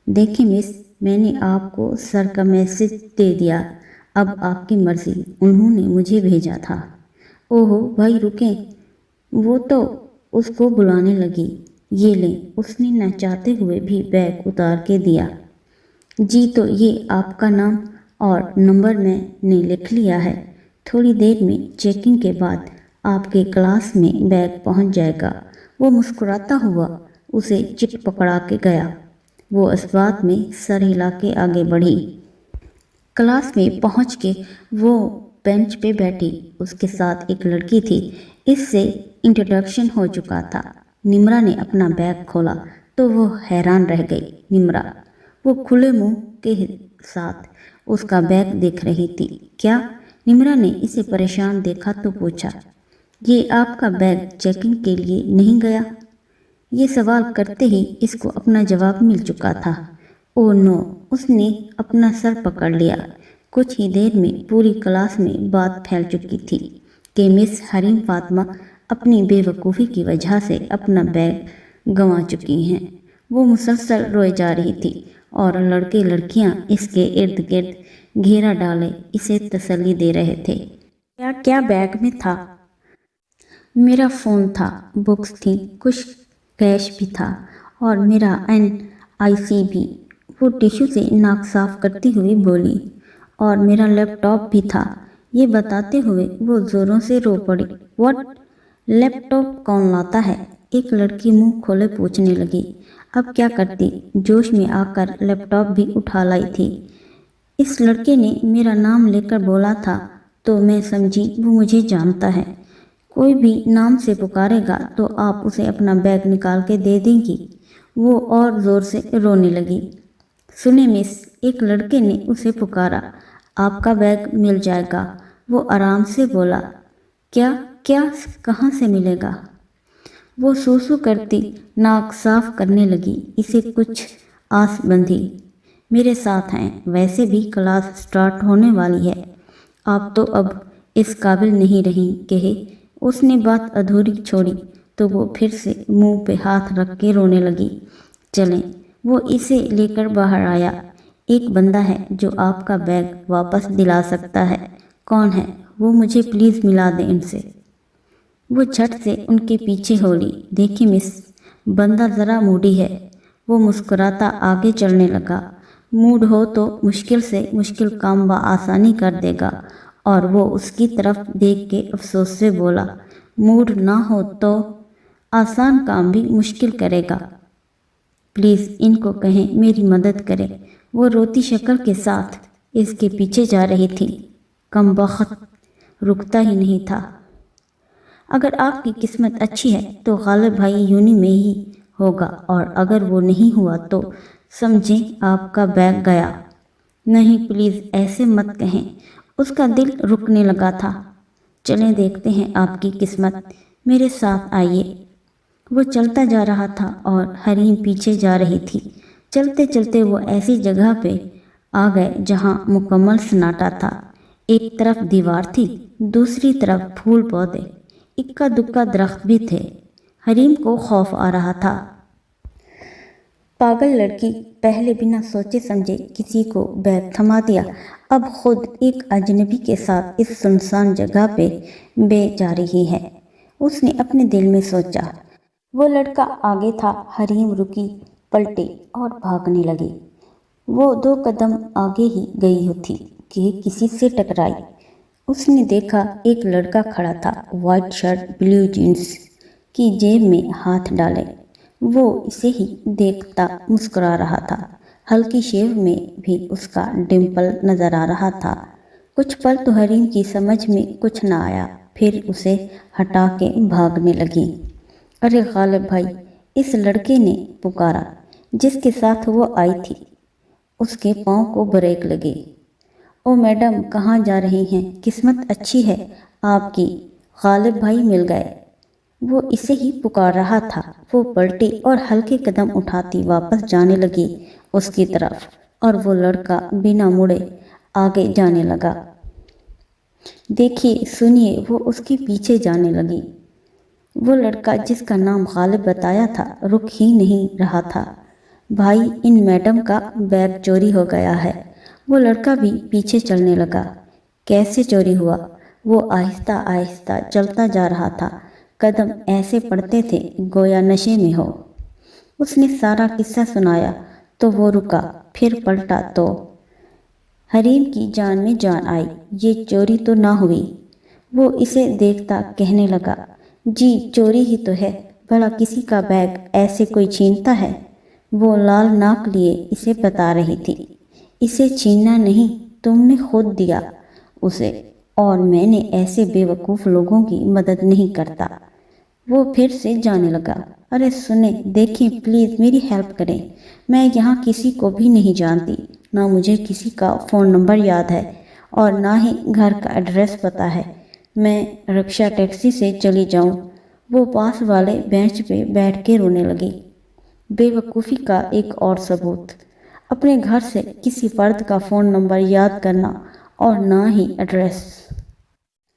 دیکھیں مس، میں نے آپ کو سر کا میسج دے دیا، اب آپ کی مرضی، انہوں نے مجھے بھیجا تھا۔ اوہو بھائی رکیں، وہ تو اس کو بلانے لگی۔ یہ لیں، اس نے نہ چاہتے ہوئے بھی بیگ اتار کے دیا۔ جی تو یہ آپ کا نام اور نمبر میں نے لکھ لیا ہے، تھوڑی دیر میں چیکنگ کے بعد آپ کے کلاس میں بیگ پہنچ جائے گا۔ وہ مسکراتا ہوا اسے چٹ پکڑا کے گیا۔ وہ اس بات میں سر ہلا کے آگے بڑھی۔ کلاس میں پہنچ کے وہ بینچ پہ بیٹھی۔ اس کے ساتھ ایک لڑکی تھی، اس سے انٹروڈکشن ہو چکا تھا۔ نمرا نے اپنا بیگ کھولا تو وہ حیران رہ گئی۔ نمرا، وہ کھلے منہ کے ساتھ اس کا بیگ دیکھ رہی تھی۔ کیا؟ نمرا نے اسے پریشان دیکھا تو پوچھا، یہ آپ کا بیگ چیکنگ کے لیے نہیں گیا؟ یہ سوال کرتے ہی اس کو اپنا جواب مل چکا تھا۔ او نو، اس نے اپنا سر پکڑ لیا۔ کچھ ہی دیر میں پوری کلاس میں بات پھیل چکی تھی کہ مس حریم فاطمہ اپنی بے وقوفی کی وجہ سے اپنا بیگ گنوا چکی ہیں۔ وہ مسلسل روئے جا رہی تھی اور لڑکے لڑکیاں اس کے ارد گرد گھیرا ڈالے اسے تسلی دے رہے تھے۔ کیا کیا بیگ میں تھا؟ میرا فون تھا، بکس تھیں، کچھ کیش بھی تھا اور میرا NIC بھی۔ وہ ٹیشو سے ناک صاف کرتی ہوئی بولی۔ اور میرا لیپ ٹاپ بھی تھا۔ یہ بتاتے ہوئے وہ زوروں سے رو پڑی۔ واٹ؟ لیپ ٹاپ کون لاتا ہے؟ ایک لڑکی منہ کھولے پوچھنے لگی۔ اب کیا کرتی، جوش میں آ کر لیپ ٹاپ بھی اٹھا لائی تھی۔ اس لڑکے نے میرا نام لے کر بولا تھا تو میں سمجھی وہ مجھے جانتا ہے۔ کوئی بھی نام سے پکارے گا تو آپ اسے اپنا بیگ نکال کے دے دیں گی۔ وہ اور زور سے رونے لگی۔ سنیں مس، ایک لڑکے نے اسے پکارا، آپ کا بیگ مل جائے گا۔ وہ آرام سے بولا۔ کیا کیا کہاں سے ملے گا؟ وہ سوسو کرتی ناک صاف کرنے لگی۔ اسے کچھ آس بندھی۔ میرے ساتھ ہیں، ویسے بھی کلاس سٹارٹ ہونے والی ہے، آپ تو اب اس قابل نہیں رہی کہ۔ اس نے بات ادھوری چھوڑی تو وہ پھر سے منہ پہ ہاتھ رکھ کے رونے لگی۔ چلیں، وہ اسے لے کر باہر آیا۔ ایک بندہ ہے جو آپ کا بیگ واپس دلا سکتا ہے۔ کون ہے؟ وہ مجھے پلیز ملا دیں ان سے۔ وہ جھٹ سے ان کے پیچھے ہو لی۔ دیکھیں مس، بندہ ذرا موڈی ہے۔ وہ مسکراتا آگے چلنے لگا۔ موڈ ہو تو مشکل سے مشکل کام بآسانی کر دے گا۔ اور وہ اس کی طرف دیکھ کے افسوس سے بولا، موڈ نہ ہو تو آسان کام بھی مشکل کرے گا۔ پلیز ان کو کہیں میری مدد کرے۔ وہ روتی شکل کے ساتھ اس کے پیچھے جا رہی تھی۔ کم بخت، رکتا ہی نہیں تھا۔ اگر آپ کی قسمت اچھی ہے تو غالب بھائی یونی میں ہی ہوگا، اور اگر وہ نہیں ہوا تو سمجھیں آپ کا بیگ گیا۔ نہیں پلیز ایسے مت کہیں، اس کا دل رکنے لگا تھا۔ چلیں دیکھتے ہیں آپ کی قسمت، میرے ساتھ آئیے۔ وہ چلتا جا رہا تھا اور حریم پیچھے جا رہی تھی۔ چلتے چلتے وہ ایسی جگہ پہ آ گئے جہاں مکمل سناٹا تھا۔ ایک طرف دیوار تھی، دوسری طرف پھول پودے، اکا دکا درخت بھی تھے۔ حریم کو خوف آ رہا تھا۔ پاگل لڑکی، پہلے بنا سوچے سمجھے کسی کو بیگ تھما دیا، اب خود ایک اجنبی کے ساتھ اس سنسان جگہ پہ بے جا رہی ہے۔ اس نے اپنے دل میں سوچا۔ وہ لڑکا آگے تھا۔ حریم رکی، پلٹی اور بھاگنے لگی۔ وہ 2 قدم آگے ہی گئی تھی کہ کسی سے ٹکرائی۔ اس نے دیکھا ایک لڑکا کھڑا تھا، وائٹ شرٹ، بلیو جینس کی جیب میں ہاتھ ڈالے۔ وہ اسے ہی دیکھتا مسکرا رہا تھا۔ ہلکی شیو میں بھی اس کا ڈمپل نظر آ رہا تھا۔ کچھ پل تو حریم کی سمجھ میں کچھ نہ آیا، پھر اسے ہٹا کے بھاگنے لگی۔ ارے غالب بھائی، اس لڑکے نے پکارا جس کے ساتھ وہ آئی تھی۔ اس کے پاؤں کو بریک لگے۔ او میڈم، کہاں جا رہی ہیں؟ قسمت اچھی ہے آپ کی، غالب بھائی مل گئے۔ وہ اسے ہی پکار رہا تھا۔ وہ پلٹی اور ہلکے قدم اٹھاتی واپس جانے لگی اس کی طرف، اور وہ لڑکا بنا مڑے آگے جانے لگا۔ دیکھیے، سنیے، وہ اس کے پیچھے جانے لگی۔ وہ لڑکا جس کا نام غالب بتایا تھا رک ہی نہیں رہا تھا۔ بھائی، ان میڈم کا بیگ چوری ہو گیا ہے۔ وہ لڑکا بھی پیچھے چلنے لگا۔ کیسے چوری ہوا؟ وہ آہستہ آہستہ چلتا جا رہا تھا، قدم ایسے پڑتے تھے گویا نشے میں ہو۔ اس نے سارا قصہ سنایا تو وہ رکا، پھر پلٹا تو حریم کی جان میں جان آئی۔ یہ چوری تو نہ ہوئی؟ وہ اسے دیکھتا کہنے لگا، جی چوری ہی تو ہے، بھلا کسی کا بیگ ایسے کوئی چھینتا ہے؟ وہ لال ناک لیے اسے بتا رہی تھی، اسے چھیننا نہیں، تم نے خود دیا اسے، اور میں نے ایسے بے وقوف لوگوں کی مدد نہیں کرتا۔ وہ پھر سے جانے لگا۔ ارے سنیں، دیکھیں، پلیز میری ہیلپ کریں، میں یہاں کسی کو بھی نہیں جانتی، نہ مجھے کسی کا فون نمبر یاد ہے اور نہ ہی گھر کا ایڈریس پتہ ہے۔ میں رکشہ ٹیکسی سے چلی جاؤں؟ وہ پاس والے بینچ پہ بیٹھ کے رونے لگی۔ بے وقوفی کا ایک اور ثبوت، اپنے گھر سے کسی فرد کا فون نمبر یاد کرنا اور نہ ہی ایڈریس۔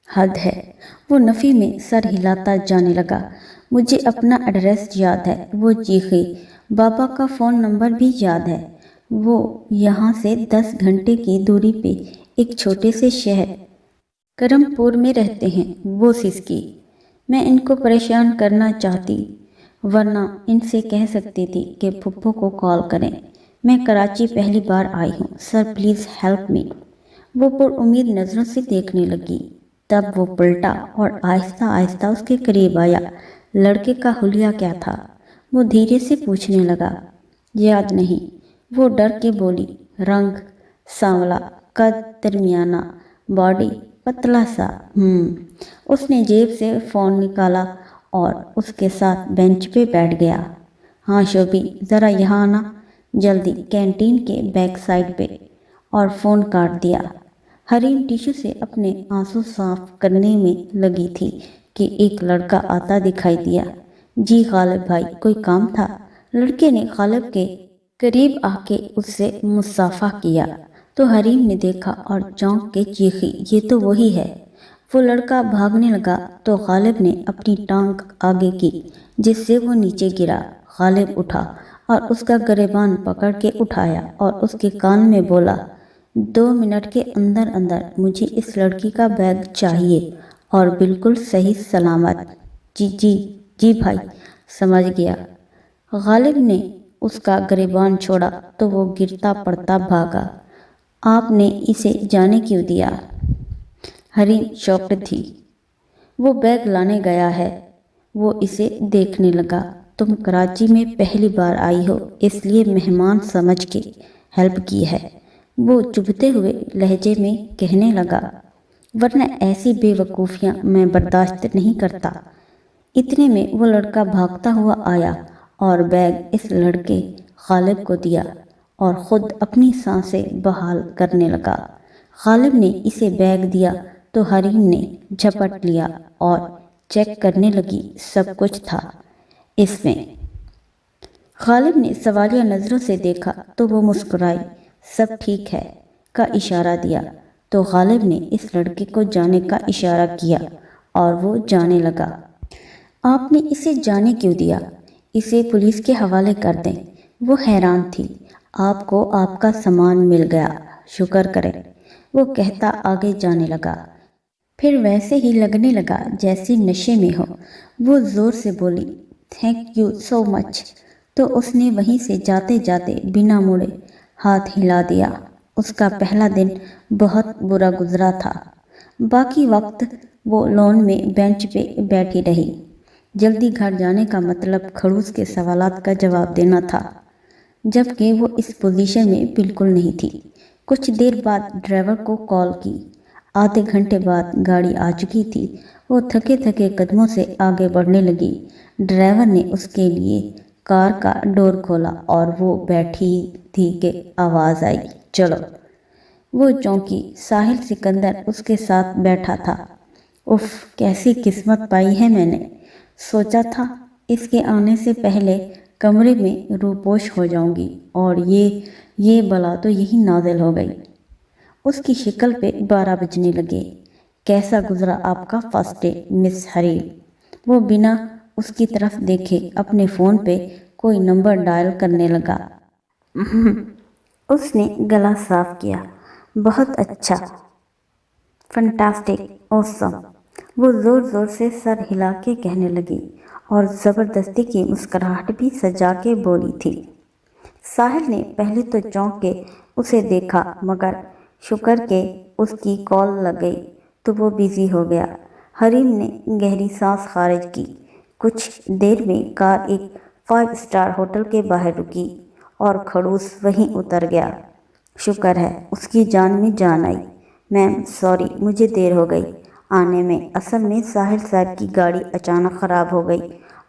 حد ہے۔ وہ نفی میں سر ہلاتا جانے لگا۔ مجھے اپنا ایڈریس یاد ہے، وہ چیخی۔ بابا کا فون نمبر بھی یاد ہے۔ وہ یہاں سے 10 گھنٹے کی دوری پہ ایک چھوٹے سے شہر کرم پور میں رہتے ہیں۔ وہ سسکی۔ میں ان کو پریشان کرنا چاہتی، ورنہ ان سے کہہ سکتی تھی کہ پھپھو کو کال کریں۔ میں کراچی پہلی بار آئی ہوں، سر پلیز ہیلپ می۔ وہ پر امید نظروں سے دیکھنے لگی۔ تب وہ پلٹا اور آہستہ آہستہ اس کے قریب آیا۔ لڑکے کا حلیہ کیا تھا؟ وہ دھیرے سے پوچھنے لگا۔ یاد نہیں، وہ ڈر کے بولی۔ رنگ سانولا، قد درمیانہ، باڈی پتلا سا۔ اس نے جیب سے فون نکالا اور اس کے ساتھ بینچ پہ بیٹھ گیا۔ ہاں شوبی، ذرا یہاں آنا جلدی، کینٹین کے بیک سائڈ پہ، اور فون کاٹ دیا۔ حریم ٹیشو سے اپنے آنسو صاف کرنے میں لگی تھی کہ ایک لڑکا آتا دکھائی دیا۔ جی غالب بھائی، کوئی کام تھا؟ لڑکے نے غالب کے قریب آ کے اس سے مصافحہ کیا تو حریم نے دیکھا اور چونک کے چیخی، یہ تو وہی ہے۔ وہ لڑکا بھاگنے لگا تو غالب نے اپنی ٹانگ آگے کی جس سے وہ نیچے گرا۔ غالب اٹھا اور اس کا گریبان پکڑ کے اٹھایا اور اس کے کان میں بولا، 2 منٹ کے اندر اندر مجھے اس لڑکی کا بیگ چاہیے، اور بالکل صحیح سلامت۔ جی جی جی بھائی، سمجھ گیا۔ غالب نے اس کا گریبان چھوڑا تو وہ گرتا پڑتا بھاگا۔ آپ نے اسے جانے کیوں دیا؟ حریم شاکڈ تھی۔ وہ بیگ لانے گیا ہے۔ وہ اسے دیکھنے لگا۔ تم کراچی میں پہلی بار آئی ہو، اس لیے مہمان سمجھ کے ہیلپ کی ہے، وہ چبھتے ہوئے لہجے میں کہنے لگا، ورنہ ایسی بے وقوفیاں میں برداشت نہیں کرتا۔ اتنے میں وہ لڑکا بھاگتا ہوا آیا اور بیگ اس لڑکے غالب کو دیا اور خود اپنی سانسیں بحال کرنے لگا۔ غالب نے اسے بیگ دیا تو حریم نے جھپٹ لیا اور چیک کرنے لگی۔ سب کچھ تھا اس میں۔ غالب نے سوالیہ نظروں سے دیکھا تو وہ مسکرائی۔ سب ٹھیک ہے کا اشارہ دیا تو غالب نے اس لڑکے کو جانے کا اشارہ کیا اور وہ جانے لگا۔ آپ نے اسے جانے کیوں دیا؟ اسے پولیس کے حوالے کر دیں۔ وہ حیران تھی۔ آپ کو آپ کا سامان مل گیا، شکر کریں، وہ کہتا آگے جانے لگا۔ پھر ویسے ہی لگنے لگا جیسے نشے میں ہو۔ وہ زور سے بولی، تھینک یو سو مچ، تو اس نے وہیں سے جاتے جاتے بنا مڑے ہاتھ ہلا دیا۔ اس کا پہلا دن بہت برا گزرا تھا۔ باقی وقت وہ لون میں بینچ پہ بیٹھی رہی۔ جلدی گھر جانے کا مطلب خڑوس کے سوالات کا جواب دینا تھا، جبکہ وہ اس پوزیشن میں بالکل نہیں تھی۔ کچھ دیر بعد ڈرائیور کو کال کی۔ آدھے گھنٹے بعد گاڑی آ چکی تھی۔ وہ تھکے تھکے قدموں سے آگے بڑھنے لگی۔ ڈرائیور نے اس کے لیے کار کا ڈور کھولا اور وہ بیٹھی تھی کہ آواز آئی، چلو۔ وہ چونکی۔ ساحل سکندر اس کے ساتھ بیٹھا تھا۔ اف، کیسی قسمت پائی ہے میں نے۔ سوچا تھا اس کے آنے سے پہلے کمرے میں روپوش ہو جاؤں گی، اور یہ بلا تو یہی نازل ہو گئی۔ اس کی شکل پہ 12 بجنے لگے۔ کیسا گزرا آپ کا فرسٹ ڈے مس حریم؟ وہ بنا اس کی طرف دیکھے اپنے فون پہ کوئی نمبر ڈائل کرنے لگا۔ اس نے گلا صاف کیا۔ بہت اچھا، فنٹاسٹک، اوسم، وہ زور زور سے سر ہلا کے کہنے لگی، اور زبردستی کی مسکراہٹ بھی سجا کے بولی تھی۔ ساحل نے پہلے تو چونک کے اسے دیکھا، مگر شکر کہ اس کی کال لگ گئی تو وہ بزی ہو گیا۔ حریم نے گہری سانس خارج کی۔ کچھ دیر میں کار ایک 5 اسٹار ہوٹل کے باہر رکی اور کھڑوس وہیں اتر گیا۔ شکر ہے اس کی جان میں جان آئی۔ میم سوری، مجھے دیر ہو گئی آنے میں۔ اصل میں ساحل صاحب کی گاڑی اچانک خراب ہو گئی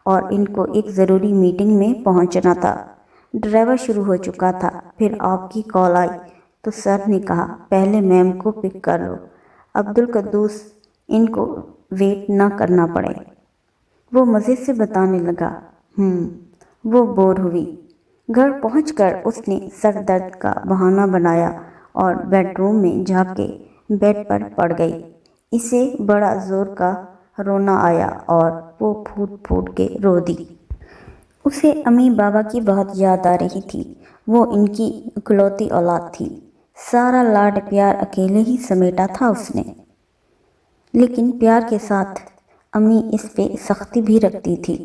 اور ان کو ایک ضروری میٹنگ میں پہنچنا تھا۔ ڈرائیور شروع ہو چکا تھا، پھر آپ کی کال آئی تو سر نے کہا پہلے میم کو پک کر لو، عبدالقدوس ان کو ویٹ نہ کرنا پڑے۔ وہ مزے سے بتانے لگا۔ وہ بور ہوئی۔ گھر پہنچ کر اس نے سر درد کا بہانہ بنایا اور بیڈ روم میں جا کے بیڈ پر پڑ گئی۔ اسے بڑا زور کا رونا آیا اور وہ پھوٹ پھوٹ کے رو دی۔ اسے امی بابا کی بہت یاد آ رہی تھی۔ وہ ان کی اکلوتی اولاد تھی۔ سارا لاڈ پیار اکیلے ہی سمیٹا تھا اس نے۔ لیکن پیار کے ساتھ امی اس پہ سختی بھی رکھتی تھی۔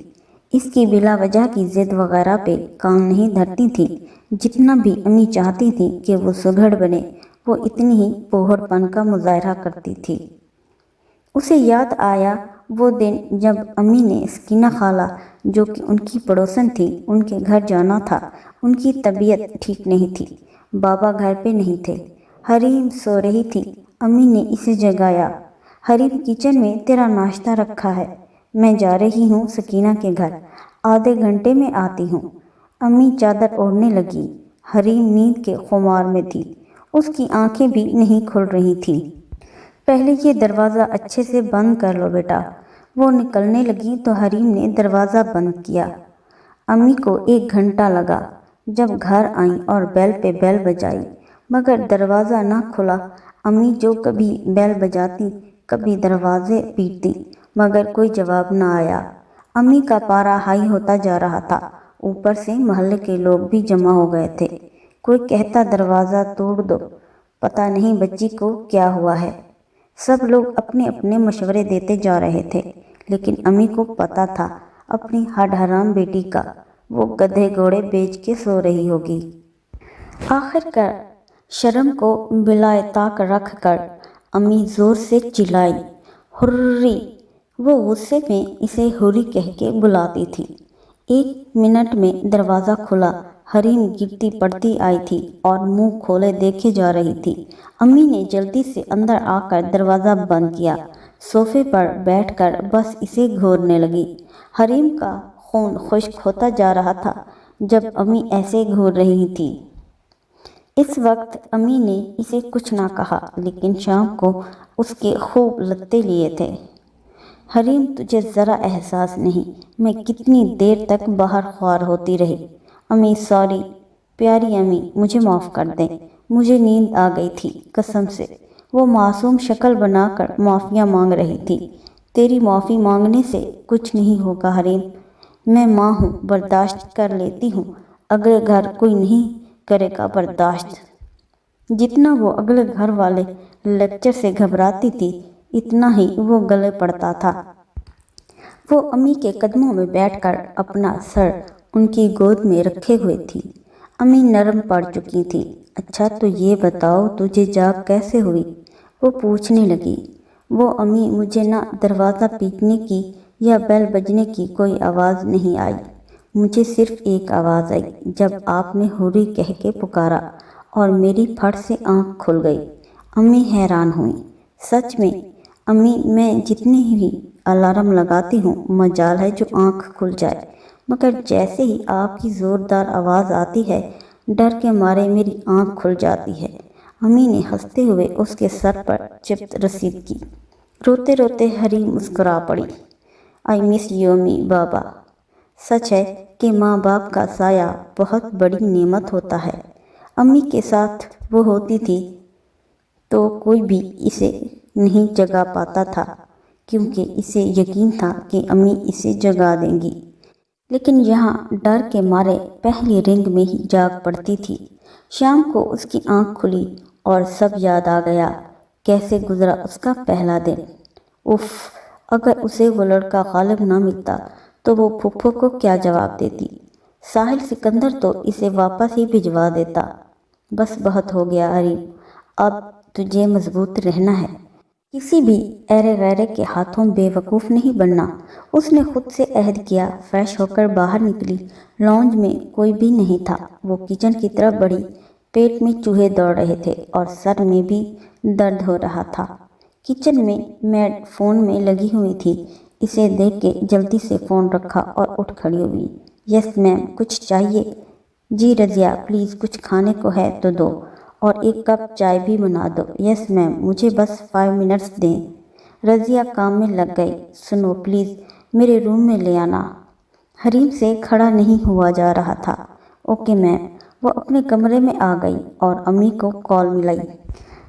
اس کی بلا وجہ کی ضد وغیرہ پہ کان نہیں دھرتی تھی۔ جتنا بھی امی چاہتی تھی کہ وہ سگڑ بنے، وہ اتنی ہی پوہر پن کا مظاہرہ کرتی تھی۔ اسے یاد آیا وہ دن جب امی نے سکینہ خالہ، جو کہ ان کی پڑوسن تھی، ان کے گھر جانا تھا۔ ان کی طبیعت ٹھیک نہیں تھی، بابا گھر پہ نہیں تھے۔ حریم سو رہی تھی۔ امی نے اسے جگایا۔ حریم کچن میں تیرا ناشتہ رکھا ہے، میں جا رہی ہوں سکینہ کے گھر، آدھے گھنٹے میں آتی ہوں۔ امی چادر اوڑھنے لگی۔ حریم نیند کے خمار میں تھی، اس کی آنکھیں بھی نہیں کھل رہی تھیں۔ پہلے یہ دروازہ اچھے سے بند کر لو بیٹا۔ وہ نکلنے لگی تو حریم نے دروازہ بند کیا۔ امی کو 1 گھنٹہ لگا جب گھر آئیں اور بیل پہ بیل بجائی، مگر دروازہ نہ کھلا۔ امی جو کبھی بیل بجاتی کبھی دروازے پیٹتی، مگر کوئی جواب نہ آیا۔ امی کا پارا ہائی ہوتا جا رہا تھا، اوپر سے محلے کے لوگ بھی جمع ہو گئے تھے۔ کوئی کہتا دروازہ توڑ دو، پتہ نہیں بچی کو کیا ہوا ہے۔ سب لوگ اپنے اپنے مشورے دیتے جا رہے تھے، لیکن امی کو پتہ تھا اپنی ہڈ حرام بیٹی کا، وہ گدھے گھوڑے بیچ کے سو رہی ہوگی۔ آخر کار شرم کو بلائے طاق رکھ کر امی زور سے چلائی، حری! وہ غصے میں اسے حری کہہ کے بلاتی تھی۔ 1 منٹ میں دروازہ کھلا۔ حریم گرتی پڑتی آئی تھی اور منہ کھولے دیکھے جا رہی تھی۔ امی نے جلدی سے اندر آ کر دروازہ بند کیا، صوفے پر بیٹھ کر بس اسے گھورنے لگی۔ حریم کا خون خشک ہوتا جا رہا تھا جب امی ایسے گھور رہی تھی۔ اس وقت امی نے اسے کچھ نہ کہا، لیکن شام کو اس کے خوب لتے لیے تھے۔ حریم تجھے ذرا احساس نہیں میں کتنی دیر تک باہر خوار ہوتی رہی۔ امی سوری، پیاری امی مجھے معاف کر دیں، مجھے نیند آ گئی تھی قسم سے۔ وہ معصوم شکل بنا کر معافیاں مانگ رہی تھی۔ تیری معافی مانگنے سے کچھ نہیں ہوگا حریم، میں ماں ہوں، برداشت کر لیتی ہوں، اگلے گھر کوئی نہیں کرے گا برداشت۔ جتنا وہ اگلے گھر والے لیکچر سے گھبراتی تھی، اتنا ہی وہ گلے پڑتا تھا۔ وہ امی کے قدموں میں بیٹھ کر اپنا سر ان کی گود میں رکھے ہوئے تھی۔ امی نرم پڑ چکی تھی۔ اچھا تو یہ بتاؤ تجھے جاگ کیسے ہوئی؟ وہ پوچھنے لگی۔ وہ امی مجھے نہ دروازہ پیٹنے کی یا بیل بجنے کی کوئی آواز نہیں آئی، مجھے صرف ایک آواز آئی جب آپ نے حری کہہ کے پکارا، اور میری پھٹ سے آنکھ کھل گئی۔ امی حیران ہوئیں۔ سچ میں؟ امی میں جتنی بھی الارم لگاتی ہوں، مجال ہے جو آنکھ کھل جائے، مگر جیسے ہی آپ کی زوردار آواز آتی ہے ڈر کے مارے میری آنکھ کھل جاتی ہے۔ امی نے ہنستے ہوئے اس کے سر پر چپت رسید کی۔ روتے روتے حریم مسکرا پڑی۔ آئی مس یو امی بابا۔ سچ ہے کہ ماں باپ کا سایہ بہت بڑی نعمت ہوتا ہے۔ امی کے ساتھ وہ ہوتی تھی تو کوئی بھی اسے نہیں جگا پاتا تھا، کیونکہ اسے یقین تھا کہ امی اسے جگا دیں گی، لیکن یہاں ڈر کے مارے پہلی رنگ میں ہی جاگ پڑتی تھی۔ شام کو اس کی آنکھ کھلی اور سب یاد آ گیا، کیسے گزرا اس کا پہلا دن۔ اف، اگر اسے وہ لڑکا غالب نہ ملتا تو وہ پھپھو کو کیا جواب دیتی؟ ساحل سکندر تو اسے واپس ہی بھجوا دیتا۔ بس بہت ہو گیا حریم، اب تجھے مضبوط رہنا ہے، کسی بھی ایرے غیرے کے ہاتھوں بے وقوف نہیں بننا۔ اس نے خود سے عہد کیا۔ فریش ہو کر باہر نکلی۔ لاؤنج میں کوئی بھی نہیں تھا۔ وہ کچن کی طرف بڑھی۔ پیٹ میں چوہے دوڑ رہے تھے اور سر میں بھی درد ہو رہا تھا۔ کچن میں میڈ فون میں لگی ہوئی تھی۔ اسے دیکھ کے جلدی سے فون رکھا اور اٹھ کھڑی ہوئی۔ یس میم، کچھ چاہیے؟ جی رضیہ، پلیز کچھ کھانے کو ہے تو دو، اور ایک کپ چائے بھی بنا دو۔ یس میم، مجھے بس 5 منٹس دیں۔ رضیہ کام میں لگ گئی۔ سنو پلیز، میرے روم میں لے آنا۔ حریم سے کھڑا نہیں ہوا جا رہا تھا۔ Okay ma'am. وہ اپنے کمرے میں آ گئی اور امی کو کال ملائی۔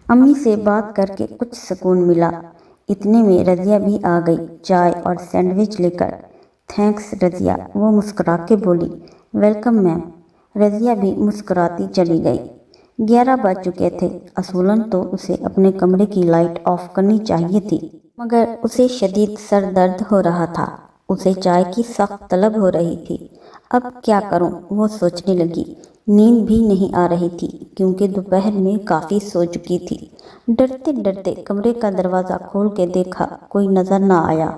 امی سے بات کر کے کچھ سکون ملا۔ اتنے میں رضیہ بھی آ گئی، چائے اور سینڈوچ لے کر۔ تھینکس رضیہ، وہ مسکرا کے بولی۔ ویلکم میم۔ رضیہ بھی مسکراتی چلی گئی۔ 11 بج چکے تھے۔ اصولاً تو اسے اپنے کمرے کی لائٹ آف کرنی چاہیے تھی، مگر اسے شدید سر درد ہو رہا تھا۔ اسے چائے کی سخت طلب ہو رہی تھی۔ اب کیا کروں، وہ سوچنے لگی۔ نیند بھی نہیں آ رہی تھی کیونکہ دوپہر میں کافی سو چکی تھی۔ ڈرتے ڈرتے کمرے کا دروازہ کھول کے دیکھا، کوئی نظر نہ آیا۔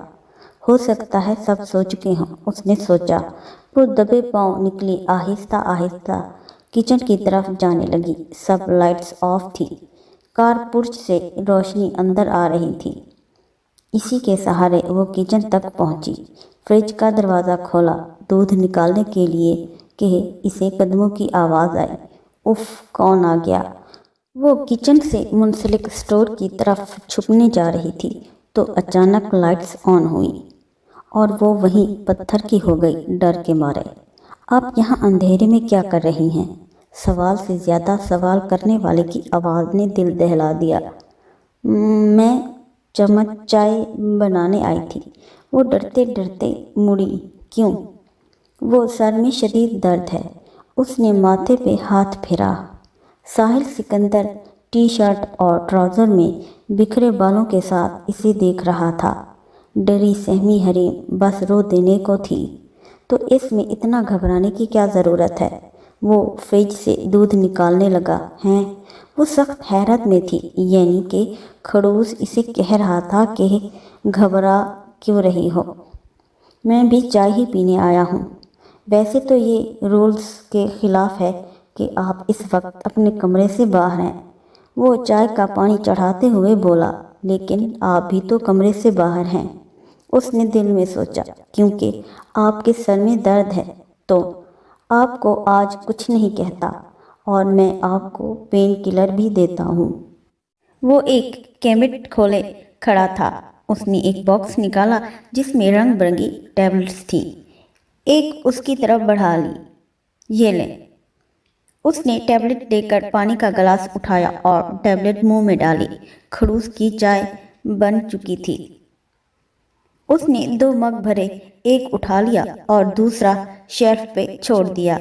ہو سکتا ہے سب سو چکے ہوں، اس نے سوچا۔ وہ دبے پاؤں نکلی، آہستہ آہستہ کچن کی طرف جانے لگی۔ سب لائٹس آف تھی۔ کار پورچ سے روشنی اندر آ رہی تھی۔ اسی کے سہارے وہ کچن تک پہنچی۔ فریج کا دروازہ کھولا، دودھ نکالنے کے لیے کہ اسے قدموں کی آواز آئی۔ اف، کون آ گیا؟ وہ کچن سے منسلک اسٹور کی طرف چھپنے جا رہی تھی تو اچانک لائٹس آن ہوئیں اور وہ وہیں پتھر کی ہو گئی ڈر کے مارے۔ آپ یہاں اندھیرے میں کیا کر رہی ہیں؟ سوال سے زیادہ سوال کرنے والے کی آواز نے دل دہلا دیا۔ میں چمچ چائے بنانے آئی تھی۔ وہ ڈرتے ڈرتے مڑی۔ کیوں؟ وہ سر میں شدید درد ہے۔ اس نے ماتھے پہ ہاتھ پھیرا۔ ساحل سکندر ٹی شرٹ اور ٹراؤزر میں بکھرے بالوں کے ساتھ اسے دیکھ رہا تھا۔ ڈری سہمی حریم بس رو دینے کو تھی، تو اس میں اتنا گھبرانے کی کیا ضرورت ہے؟ وہ فریج سے دودھ نکالنے لگا۔ ہیں؟ وہ سخت حیرت میں تھی، یعنی کہ خڑوس اسے کہہ رہا تھا کہ گھبرا کیوں رہی ہو؟ میں بھی چائے ہی پینے آیا ہوں۔ ویسے تو یہ رولز کے خلاف ہے کہ آپ اس وقت اپنے کمرے سے باہر ہیں، وہ چائے کا پانی چڑھاتے ہوئے بولا، لیکن آپ بھی تو کمرے سے باہر ہیں۔ اس نے دل میں سوچا، کیونکہ آپ کے سر میں درد ہے تو آپ کو آج کچھ نہیں کہتا، اور میں آپ کو پین کلر بھی دیتا ہوں۔ وہ ایک کیبنٹ کھولے کھڑا تھا۔ اس نے ایک باکس نکالا جس میں رنگ برنگی ٹیبلٹس تھی۔ ایک اس کی طرف بڑھا لی۔ یہ لیں۔ اس نے ٹیبلٹ لے کر پانی کا گلاس اٹھایا اور ٹیبلٹ منہ میں ڈالی۔ خڑوس کی چائے بن چکی تھی۔ اس نے 2 مگ بھرے، ایک اٹھا لیا اور دوسرا شیلف پہ چھوڑ دیا۔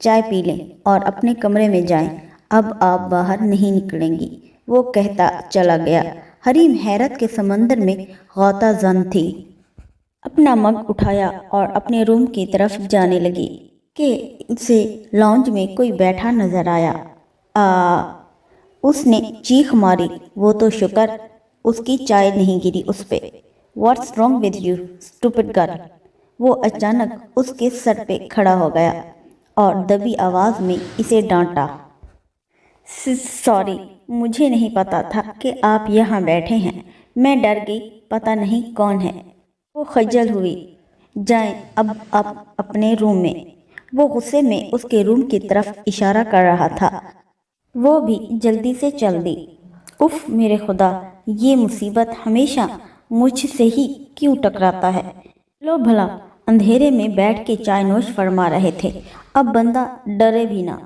چائے پی لیں اور اپنے کمرے میں جائیں، اب آپ باہر نہیں نکلیں گی، وہ کہتا چلا گیا۔ حریم حیرت کے سمندر میں غوطہ زن تھی۔ اپنا مگ اٹھایا اور اپنے روم کی طرف جانے لگی کہ اسے لاؤنج میں کوئی بیٹھا نظر آیا۔ اس نے چیخ ماری۔ وہ تو شکر اس کی چائے نہیں گری اس پہ۔ What's wrong with you stupid girl? وہ اچانک اس کے سر پہ کھڑا ہو گیا اور دبی آواز میں اسے ڈانٹا۔ سوری، مجھے نہیں پتا تھا کہ آپ یہاں بیٹھے ہیں، میں ڈر گئی، پتہ نہیں کون ہے۔ وہ خجل ہوئی۔ جائیں اب آپ اپنے روم میں۔ وہ غصے میں اس کے روم کی طرف اشارہ کر رہا تھا۔ وہ بھی جلدی سے چل دی۔ اف میرے خدا، یہ مصیبت ہمیشہ مجھ سے ہی کیوں ٹکراتا ہے۔ لو بھلا، اندھیرے میں بیٹھ کے چائے نوش فرما رہے تھے، اب بندہ ڈرے بھی نہ۔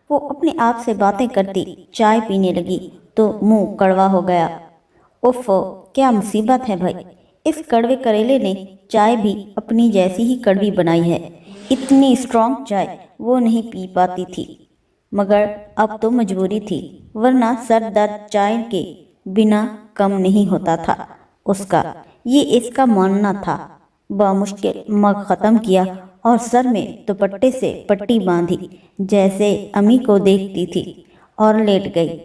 وہ اپنے آپ سے باتیں کرتی چائے پینے لگی تو منہ کڑوا ہو گیا۔ اف کیا مصیبت ہے بھائی، اس کڑوے کریلے نے چائے بھی اپنی جیسی ہی کڑوی بنائی ہے۔ اتنی اسٹرانگ چائے وہ نہیں پی پاتی تھی، مگر اب تو مجبوری تھی، ورنہ سر درد چائے کے بنا کم نہیں ہوتا تھا اس کا۔ یہ اس کا ماننا تھا۔ بامشکل مگ ختم کیا اور سر میں دوپٹے سے پٹی باندھی جیسے امی کو دیکھتی تھی اور لیٹ گئی۔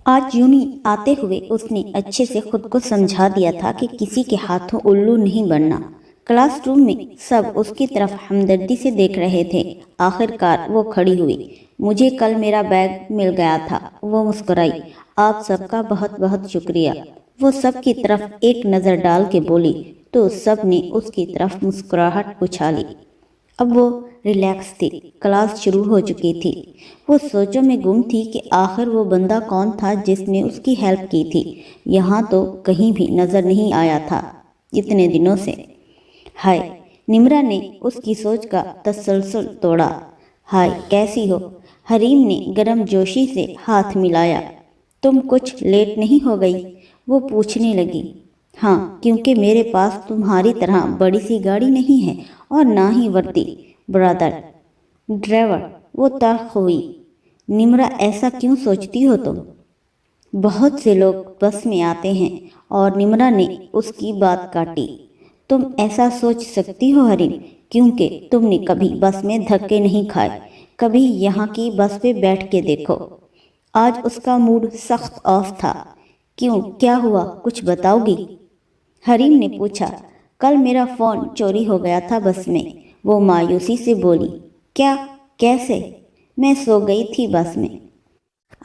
آج یونی آتے ہوئے اس نے اچھے سے خود کو سمجھا دیا تھا کہ کسی کے ہاتھوں الو نہیں بننا۔ کلاس روم میں سب اس کی طرف ہمدردی سے دیکھ رہے تھے۔ آخر کار وہ کھڑی ہوئی۔ مجھے کل میرا بیگ مل گیا تھا، وہ مسکرائی۔ آپ سب کا بہت بہت شکریہ۔ وہ سب کی طرف ایک نظر ڈال کے بولی تو سب نے اس کی طرف مسکراہٹ اچھالی۔ اب وہ ریلیکس تھی، کلاس شروع ہو چکی تھی۔ وہ سوچوں میں گم تھی کہ آخر وہ بندہ کون تھا جس نے اس کی ہیلپ کی تھی۔ یہاں تو کہیں بھی نظر نہیں آیا تھا اتنے دنوں سے۔ ہائے، نمرا نے اس کی سوچ کا تسلسل توڑا۔ ہائے کیسی ہو؟ حریم نے گرم جوشی سے ہاتھ ملایا۔ تم کچھ لیٹ نہیں ہو گئی؟ وہ پوچھنے لگی۔ ہاں، کیونکہ میرے پاس تمہاری طرح بڑی سی گاڑی نہیں ہے اور نہ ہی وردی۔ برادر ڈرائیور، وہ تلخ ہوئی۔ نمرا ایسا کیوں سوچتی ہو تم؟ بہت سے لوگ بس میں آتے ہیں، اور نمرا نے اس کی بات کاٹی۔ تم ایسا سوچ سکتی ہو حریم کیونکہ تم نے کبھی بس میں دھکے نہیں کھائے۔ کبھی یہاں کی بس پہ بیٹھ کے دیکھو۔ آج اس کا موڈ سخت آف تھا۔ کیوں، کیا ہوا، کچھ بتاؤ گی؟ حریم نے پوچھا۔ کل میرا فون چوری ہو گیا تھا بس میں، وہ مایوسی سے بولی۔ کیا؟ کیسے؟ میں سو گئی تھی بس میں۔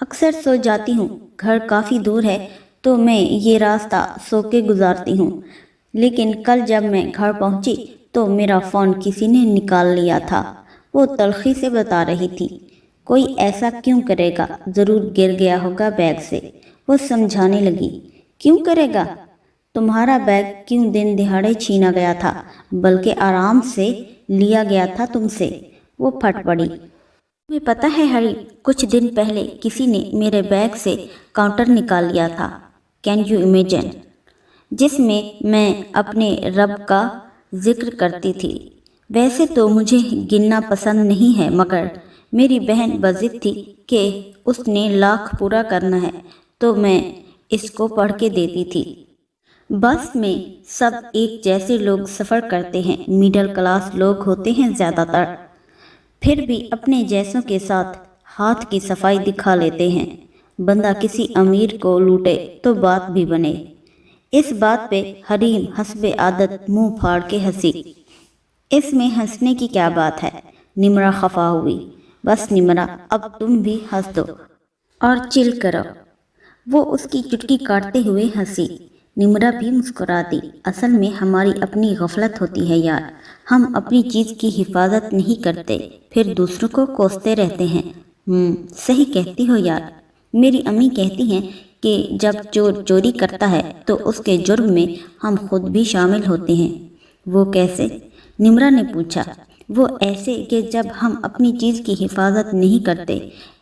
اکثر سو جاتی ہوں، گھر کافی دور ہے تو میں یہ راستہ سو کے گزارتی ہوں، لیکن کل جب میں گھر پہنچی تو میرا فون کسی نے نکال لیا تھا، وہ تلخی سے بتا رہی تھی۔ کوئی ایسا کیوں کرے گا، ضرور گر گیا ہوگا بیگ سے، وہ سمجھانے لگی۔ کیوں کرے گا؟ تمہارا بیگ کیوں دن دہاڑے چھینا گیا تھا، بلکہ آرام سے لیا گیا تھا تم سے، وہ پھٹ پڑی۔ تمہیں پتہ ہے ہری، کچھ دن پہلے کسی نے میرے بیگ سے کاؤنٹر نکال لیا تھا، کین یو امیجن، جس میں میں اپنے رب کا ذکر کرتی تھی۔ ویسے تو مجھے گننا پسند نہیں ہے، مگر میری بہن بضد تھی کہ اس نے لاکھ پورا کرنا ہے تو میں اس کو پڑھ کے دیتی تھی۔ بس میں سب ایک جیسے لوگ سفر کرتے ہیں، میڈل کلاس لوگ ہوتے ہیں زیادہ تر، پھر بھی اپنے جیسوں کے ساتھ ہاتھ کی صفائی دکھا لیتے ہیں۔ بندہ کسی امیر کو لوٹے تو بات بھی بنے۔ اس بات پہ حریم حسب عادت منہ پھاڑ کے ہنسی۔ اس میں ہنسنے کی کیا بات ہے؟ نمرا خفا ہوئی۔ بس نمرا، اب تم بھی ہنس دو اور چل کرو۔ وہ اس کی چٹکی کاٹتے ہوئے ہنسی۔ نمرا بھی مسکرا دی۔ اصل میں ہماری اپنی غفلت ہوتی ہے یار، ہم اپنی چیز کی حفاظت نہیں کرتے، پھر دوسروں کو کوستے رہتے ہیں۔ صحیح کہتی ہو یار۔ میری امی کہتی ہیں کہ جب چور چوری کرتا ہے تو اس کے جرم میں ہم خود بھی شامل ہوتے ہیں۔ وہ کیسے؟ نمرا نے پوچھا۔ وہ ایسے کہ جب ہم اپنی چیز کی حفاظت نہیں کرتے،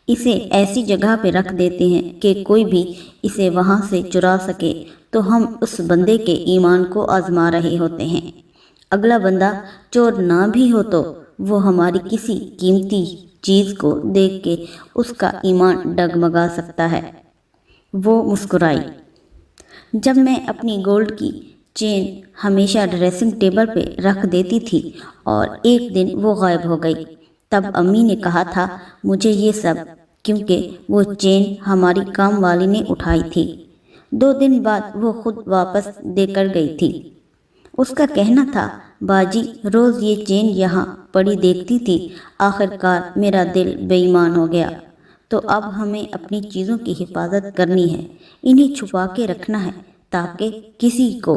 اسے ایسی جگہ پہ رکھ دیتے ہیں کہ کوئی بھی اسے وہاں سے چرا سکے، تو ہم اس بندے کے ایمان کو آزما رہے ہوتے ہیں۔ اگلا بندہ چور نہ بھی ہو تو وہ ہماری کسی قیمتی چیز کو دیکھ کے اس کا ایمان ڈگمگا سکتا ہے۔ وہ مسکرائی۔ جب میں اپنی گولڈ کی چین ہمیشہ ڈریسنگ ٹیبل پہ رکھ دیتی تھی اور ایک دن وہ غائب ہو گئی، تب امی نے کہا تھا مجھے یہ سب، کیونکہ وہ چین ہماری کام والی نے اٹھائی تھی۔ 2 دن بعد وہ خود واپس دے کر گئی تھی۔ اس کا کہنا تھا باجی روز یہ چین یہاں پڑی دیکھتی تھی، آخر کار میرا دل بے ایمان ہو گیا۔ تو اب ہمیں اپنی چیزوں کی حفاظت کرنی ہے، انہیں چھپا کے رکھنا ہے تاکہ کسی کو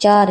4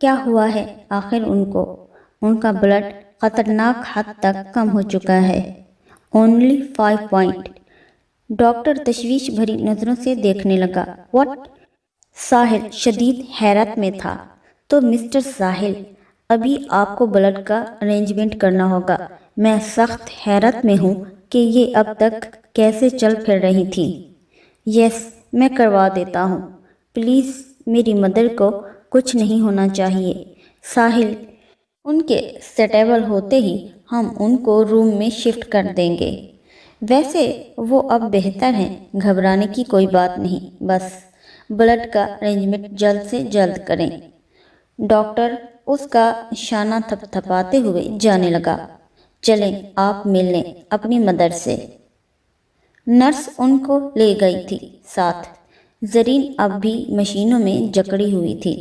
کیا ہوا ہے؟ آخر ان کا بلڈ خطرناک حد تک کم ہو چکا ہے۔ Only 5 point. ڈاکٹر تشویش بھری نظروں سے دیکھنے لگا۔ واٹ؟ ساحل شدید حیرت میں تھا۔ تو مسٹر ساحل، ابھی آپ کو بلڈ کا ارینجمنٹ کرنا ہوگا۔ میں سخت حیرت میں ہوں کہ یہ اب تک کیسے چل پھر رہی تھی۔ یس، میں کروا دیتا ہوں۔ پلیز، میری مدر کو کچھ نہیں ہونا چاہیے۔ ساحل، ان کے سٹیبل ہوتے ہی ہم ان کو روم میں شفٹ کر دیں گے۔ ویسے وہ اب بہتر ہیں، گھبرانے کی کوئی بات نہیں، بس بلڈ کا ارینجمنٹ جلد سے جلد کریں۔ ڈاکٹر اس کا شانہ تھپ تھپاتے ہوئے جانے لگا۔ چلیں، آپ مل لیں اپنی مدر سے۔ نرس ان کو لے گئی تھی ساتھ۔ زرین اب بھی مشینوں میں جکڑی ہوئی تھی۔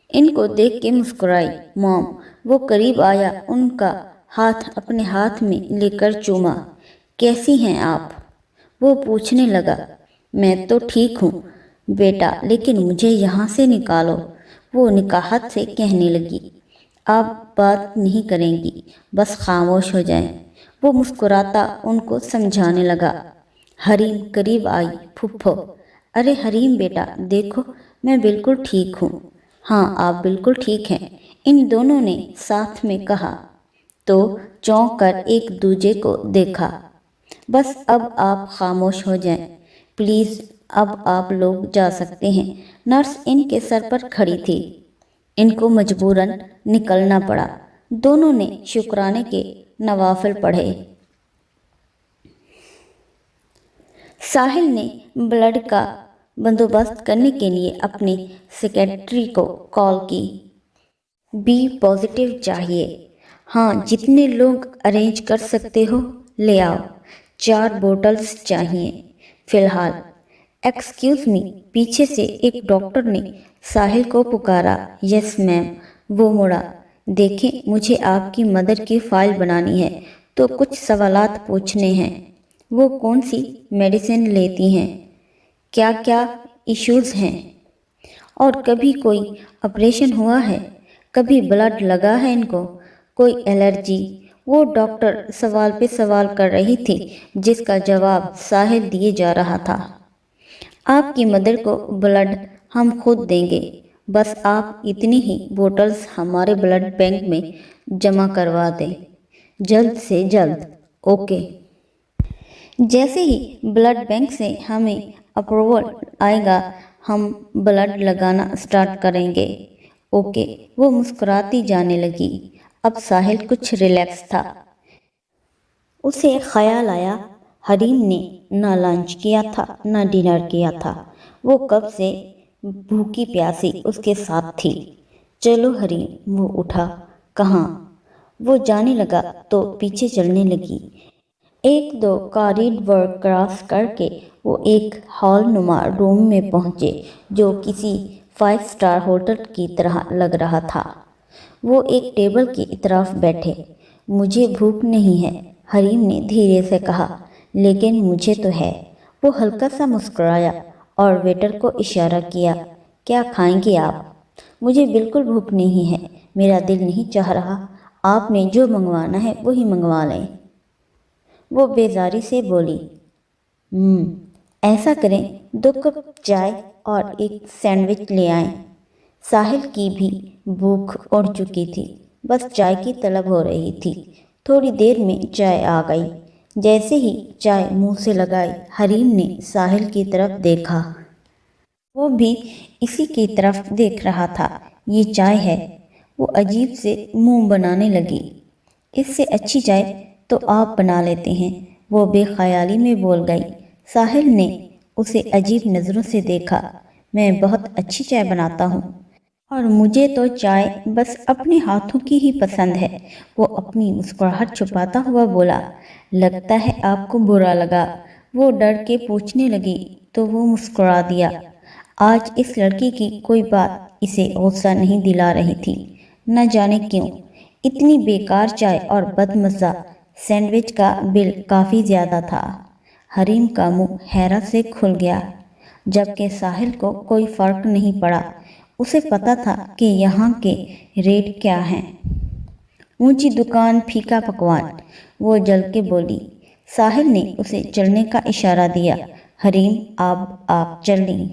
ان کو دیکھ کے مسکرائی۔ موم، وہ قریب آیا، ان کا ہاتھ اپنے ہاتھ میں لے کر چوما۔ کیسی ہیں آپ؟ وہ پوچھنے لگا۔ میں تو ٹھیک ہوں بیٹا، لیکن مجھے یہاں سے نکالو، وہ نکاہت سے کہنے لگی۔ آپ بات نہیں کریں گی، بس خاموش ہو جائیں۔ وہ مسکراتا ان کو سمجھانے لگا۔ حریم قریب آئی۔ پھپھو، ارے حریم بیٹا دیکھو، میں بالکل ٹھیک ہوں۔ ہاں، آپ بالکل ٹھیک ہیں، ان دونوں نے ساتھ میں کہا تو چونک کر ایک دوسرے کو دیکھا۔ بس اب آپ خاموش ہو جائیں پلیز، اب آپ لوگ جا سکتے ہیں۔ نرس ان کے سر پر کھڑی تھی۔ ان کو مجبوراً نکلنا پڑا۔ دونوں نے شکرانے کے نوافل پڑھے۔ ساحل نے بلڈ کا بندوبست کرنے کے لیے اپنے سیکریٹری کو کال کی۔ بی پازیٹیو چاہیے۔ ہاں، جتنے لوگ ارینج کر سکتے ہو لے آؤ۔ 4 بوٹلز چاہیے فی الحال۔ ایکسکیوز می، پیچھے سے ایک ڈاکٹر نے ساحل کو پکارا۔ یس میم۔ وہ مڑا۔ دیکھیں، مجھے آپ کی مدر کی فائل بنانی ہے تو کچھ سوالات پوچھنے ہیں۔ وہ کون سی میڈیسن لیتی ہیں؟ کیا کیا ایشوز ہیں؟ اور کبھی کوئی آپریشن ہوا ہے؟ کبھی بلڈ لگا ہے ان کو؟ کوئی الرجی؟ وہ ڈاکٹر سوال پہ سوال کر رہی تھی جس کا جواب ساحل دیے جا رہا تھا۔ آپ کی مدر کو بلڈ ہم خود دیں گے، بس آپ اتنی ہی بوٹلز ہمارے بلڈ بینک میں جمع کروا دیں، جلد سے جلد۔ اوکے۔ جیسے ہی بلڈ بینک سے ہمیں اپروول آئے گا، ہم بلڈ لگانا سٹارٹ کریں گے۔ اوکے۔ وہ مسکراتی جانے لگی۔ اب ساحل کچھ ریلیکس تھا۔ اسے خیال آیا حریم نے نہ لنچ کیا تھا نہ ڈنر کیا تھا، وہ کب سے بھوکی پیاسی اس کے ساتھ تھی۔ چلو حریم۔ وہ اٹھا۔ کہاں؟ وہ جانے لگا تو پیچھے چلنے لگی۔ 1-2 کوریڈور کراس کر کے وہ ایک ہال نما روم میں پہنچے جو کسی 5 اسٹار ہوٹل کی طرح لگ رہا تھا۔ وہ ایک ٹیبل کی طرف بیٹھے۔ مجھے بھوک نہیں ہے، حریم نے دھیرے سے کہا، لیکن مجھے تو ہے۔ وہ ہلکا سا مسکرایا اور ویٹر کو اشارہ کیا۔ کیا کھائیں گے آپ؟ مجھے بالکل بھوک نہیں ہے، میرا دل نہیں چاہ رہا، آپ نے جو منگوانا ہے وہی منگوا لیں۔ وہ بیزاری سے بولی۔ ایسا کریں 2 کپ چائے اور ایک سینڈوچ لے آئیں۔ ساحل کی بھی بھوک اڑ چکی تھی، بس چائے کی طلب ہو رہی تھی۔ تھوڑی دیر میں چائے آ گئی۔ جیسے ہی چائے منہ سے لگائی، حریم نے ساحل کی طرف دیکھا۔ وہ بھی اسی کی طرف دیکھ رہا تھا۔ یہ چائے ہے؟ وہ عجیب سے منہ بنانے لگی۔ اس سے اچھی چائے تو آپ بنا لیتے ہیں، وہ بے خیالی میں بول گئی۔ ساحل نے اسے عجیب نظروں سے دیکھا۔ میں بہت اچھی چائے بناتا ہوں، اور مجھے تو چائے بس اپنے ہاتھوں کی ہی پسند ہے۔ وہ اپنی مسکراہٹ چھپاتا ہوا بولا۔ لگتا ہے آپ کو برا لگا۔ وہ ڈر کے پوچھنے لگی تو وہ مسکرا دیا۔ آج اس لڑکی کی کوئی بات اسے غصہ نہیں دلا رہی تھی، نہ جانے کیوں۔ اتنی بیکار چائے اور بدمزہ سینڈوچ کا بل کافی زیادہ تھا۔ حریم کا منہ حیرت سے کھل گیا، جبکہ ساحل کو کوئی فرق نہیں پڑا۔ اسے پتا تھا کہ یہاں کے ریٹ کیا ہیں۔ اونچی دکان، پھیکا پکوان، وہ جل کے بولی۔ ساحل نے اسے چلنے کا اشارہ دیا۔ حریم آپ چلیں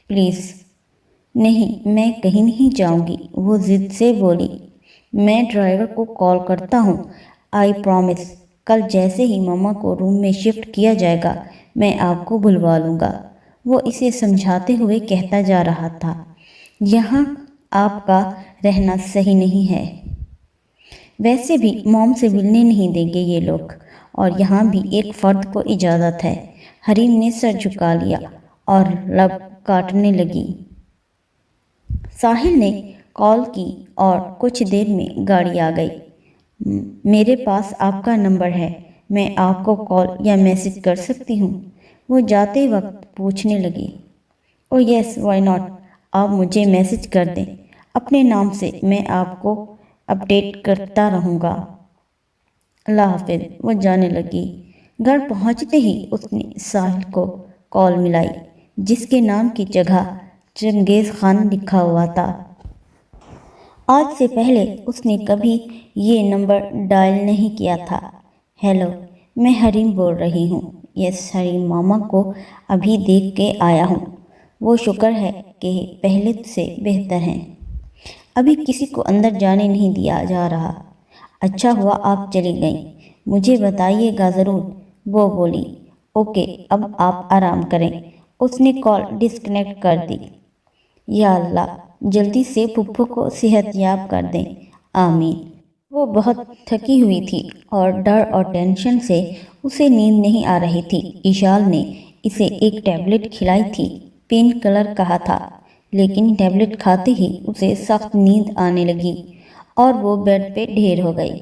پلیز۔ نہیں، میں کہیں نہیں جاؤں گی، وہ ضد سے بولی۔ میں ڈرائیور کو کال کرتا ہوں، آئی پرومس، کل جیسے ہی ماما کو روم میں شفٹ کیا جائے گا میں آپ کو بلوا لوں گا۔ وہ اسے سمجھاتے ہوئے کہتا جا رہا تھا، یہاں آپ کا رہنا صحیح نہیں ہے، ویسے بھی موم سے ملنے نہیں دیں گے یہ لوگ، اور یہاں بھی ایک فرد کو اجازت ہے۔ حریم نے سر جھکا لیا اور لب کاٹنے لگی۔ ساحل نے کال کی اور کچھ دیر میں گاڑی آ گئی۔ میرے پاس آپ کا نمبر ہے، میں آپ کو کال یا میسج کر سکتی ہوں؟ وہ جاتے وقت پوچھنے لگی۔ او یس، وائی ناٹ، آپ مجھے میسج کر دیں اپنے نام سے، میں آپ کو اپڈیٹ کرتا رہوں گا۔ اللہ حافظ۔ وہ جانے لگی۔ گھر پہنچتے ہی اس نے ساحل کو کال ملائی، جس کے نام کی جگہ چنگیز خان لکھا ہوا تھا۔ آج سے پہلے اس نے کبھی یہ نمبر ڈائل نہیں کیا تھا۔ ہیلو، میں حریم بول رہی ہوں۔ یس حریم، ماما کو ابھی دیکھ کے آیا ہوں، وہ شکر ہے کہ پہلے سے بہتر ہیں، ابھی کسی کو اندر جانے نہیں دیا جا رہا۔ اچھا ہوا آپ چلی گئیں، مجھے بتائیے گا ضرور، وہ بولی۔ اوکے، اب آپ آرام کریں۔ اس نے کال ڈسکنیکٹ کر دی۔ یا اللہ، جلدی سے پھپھو کو صحت یاب کر دیں، آمین۔ وہ بہت تھکی ہوئی تھی اور ڈر اور ٹینشن سے اسے نیند نہیں آ رہی تھی۔ ایشال نے اسے ایک ٹیبلٹ کھلائی تھی، پین کلر کہا تھا، لیکن ٹیبلٹ کھاتے ہی اسے سخت نیند آنے لگی اور وہ بیڈ پہ ڈھیر ہو گئی۔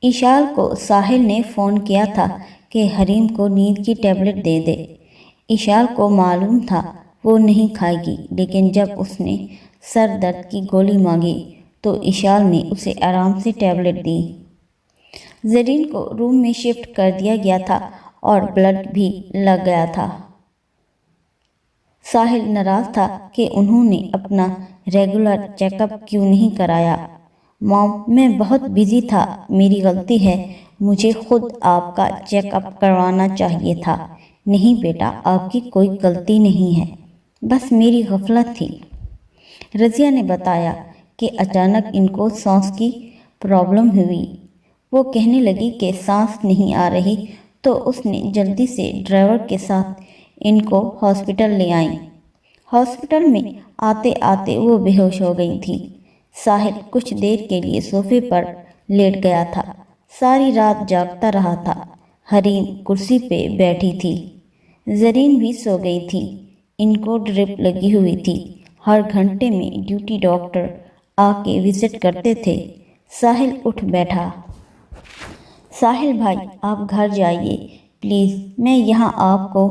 ایشال کو ساحل نے فون کیا تھا کہ حریم کو نیند کی ٹیبلٹ دے دے۔ ایشال کو معلوم تھا وہ نہیں کھائے گی، لیکن جب اس نے سر درد کی گولی مانگی تو ایشال نے اسے آرام سے ٹیبلٹ دی۔ زرین کو روم میں شفٹ کر دیا گیا تھا اور بلڈ بھی لگ گیا تھا۔ ساحل ناراض تھا کہ انہوں نے اپنا ریگولر چیک اپ کیوں نہیں کرایا۔ موم، میں بہت بزی تھا، میری غلطی ہے، مجھے خود آپ کا چیک اپ کروانا چاہیے تھا۔ نہیں بیٹا، آپ کی کوئی غلطی نہیں ہے، بس میری غفلت تھی۔ رضیہ نے بتایا کہ اچانک ان کو سانس کی پرابلم ہوئی۔ وہ کہنے لگی کہ سانس نہیں آ رہی تو اس نے جلدی سے ڈرائیور کے ساتھ ان کو ہاسپٹل لے آئیں۔ ہاسپٹل میں آتے آتے وہ بے ہوش ہو گئی تھی۔ ساحل کچھ دیر کے لیے صوفے پر لیٹ گیا تھا، ساری رات جاگتا رہا تھا۔ حریم کرسی پہ بیٹھی تھی، زرین بھی سو گئی تھی، ان کو ڈرپ لگی ہوئی تھی۔ ہر گھنٹے میں ڈیوٹی ڈاکٹر آ کے وزٹ کرتے تھے۔ ساحل اٹھ بیٹھا۔ ساحل بھائی، آپ گھر جائیے پلیز، میں یہاں آپ کو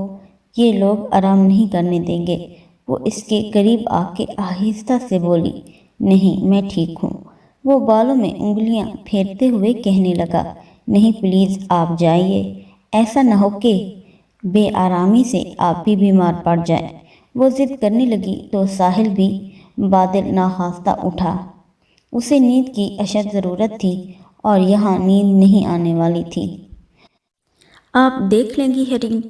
یہ لوگ آرام نہیں کرنے دیں گے۔ وہ اس کے قریب آ کے آہستہ سے بولی۔ نہیں، میں ٹھیک ہوں، وہ بالوں میں انگلیاں پھیرتے ہوئے کہنے لگا۔ نہیں پلیز آپ جائیے، ایسا نہ ہو کہ بے آرامی سے آپ بھی بیمار پڑ جائیں۔ وہ ضد کرنے لگی تو ساحل بھی بادل ناخواستہ اٹھا۔ اسے نیند کی اشد ضرورت تھی اور یہاں نیند نہیں آنے والی تھی۔ آپ دیکھ لیں گی حریم،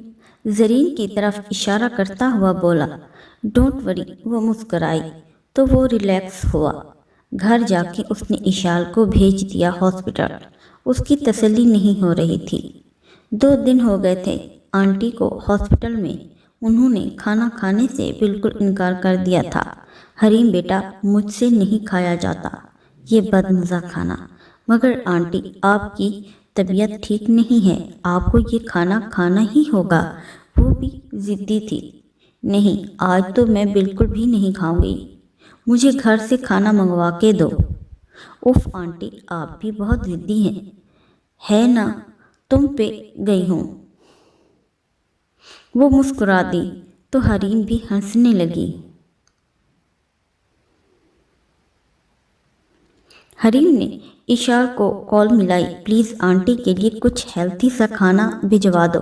زرین کی طرف اشارہ کرتا ہوا بولا۔ ڈونٹ وری، وہ مسکرائی تو وہ ریلیکس ہوا۔ گھر جا کے اس نے ایشال کو بھیج دیا ہاسپٹل۔ اس کی تسلی نہیں ہو رہی تھی۔ 2 دن ہو گئے تھے آنٹی کو ہاسپٹل میں، انہوں نے کھانا کھانے سے بالکل انکار کر دیا تھا۔ حریم بیٹا، مجھ سے نہیں کھایا جاتا یہ بد مزہ کھانا، مگر آنٹی آپ کی طبیعت ٹھیک نہیں ہے، آپ کو یہ کھانا کھانا ہی ہوگا۔ وہ بھی ضدی تھی۔ نہیں، آج تو میں بالکل بھی نہیں کھاؤں گی، مجھے گھر سے کھانا منگوا کے دو۔ اف آنٹی، آپ بھی بہت ضدی ہیں، ہے نا، تم پہ گئی ہوں۔ وہ مسکرا دی تو حریم بھی ہنسنے لگی۔ حریم نے ایشال کو کال ملائی۔ پلیز آنٹی کے لیے کچھ ہیلتھی سا کھانا بھجوا دو،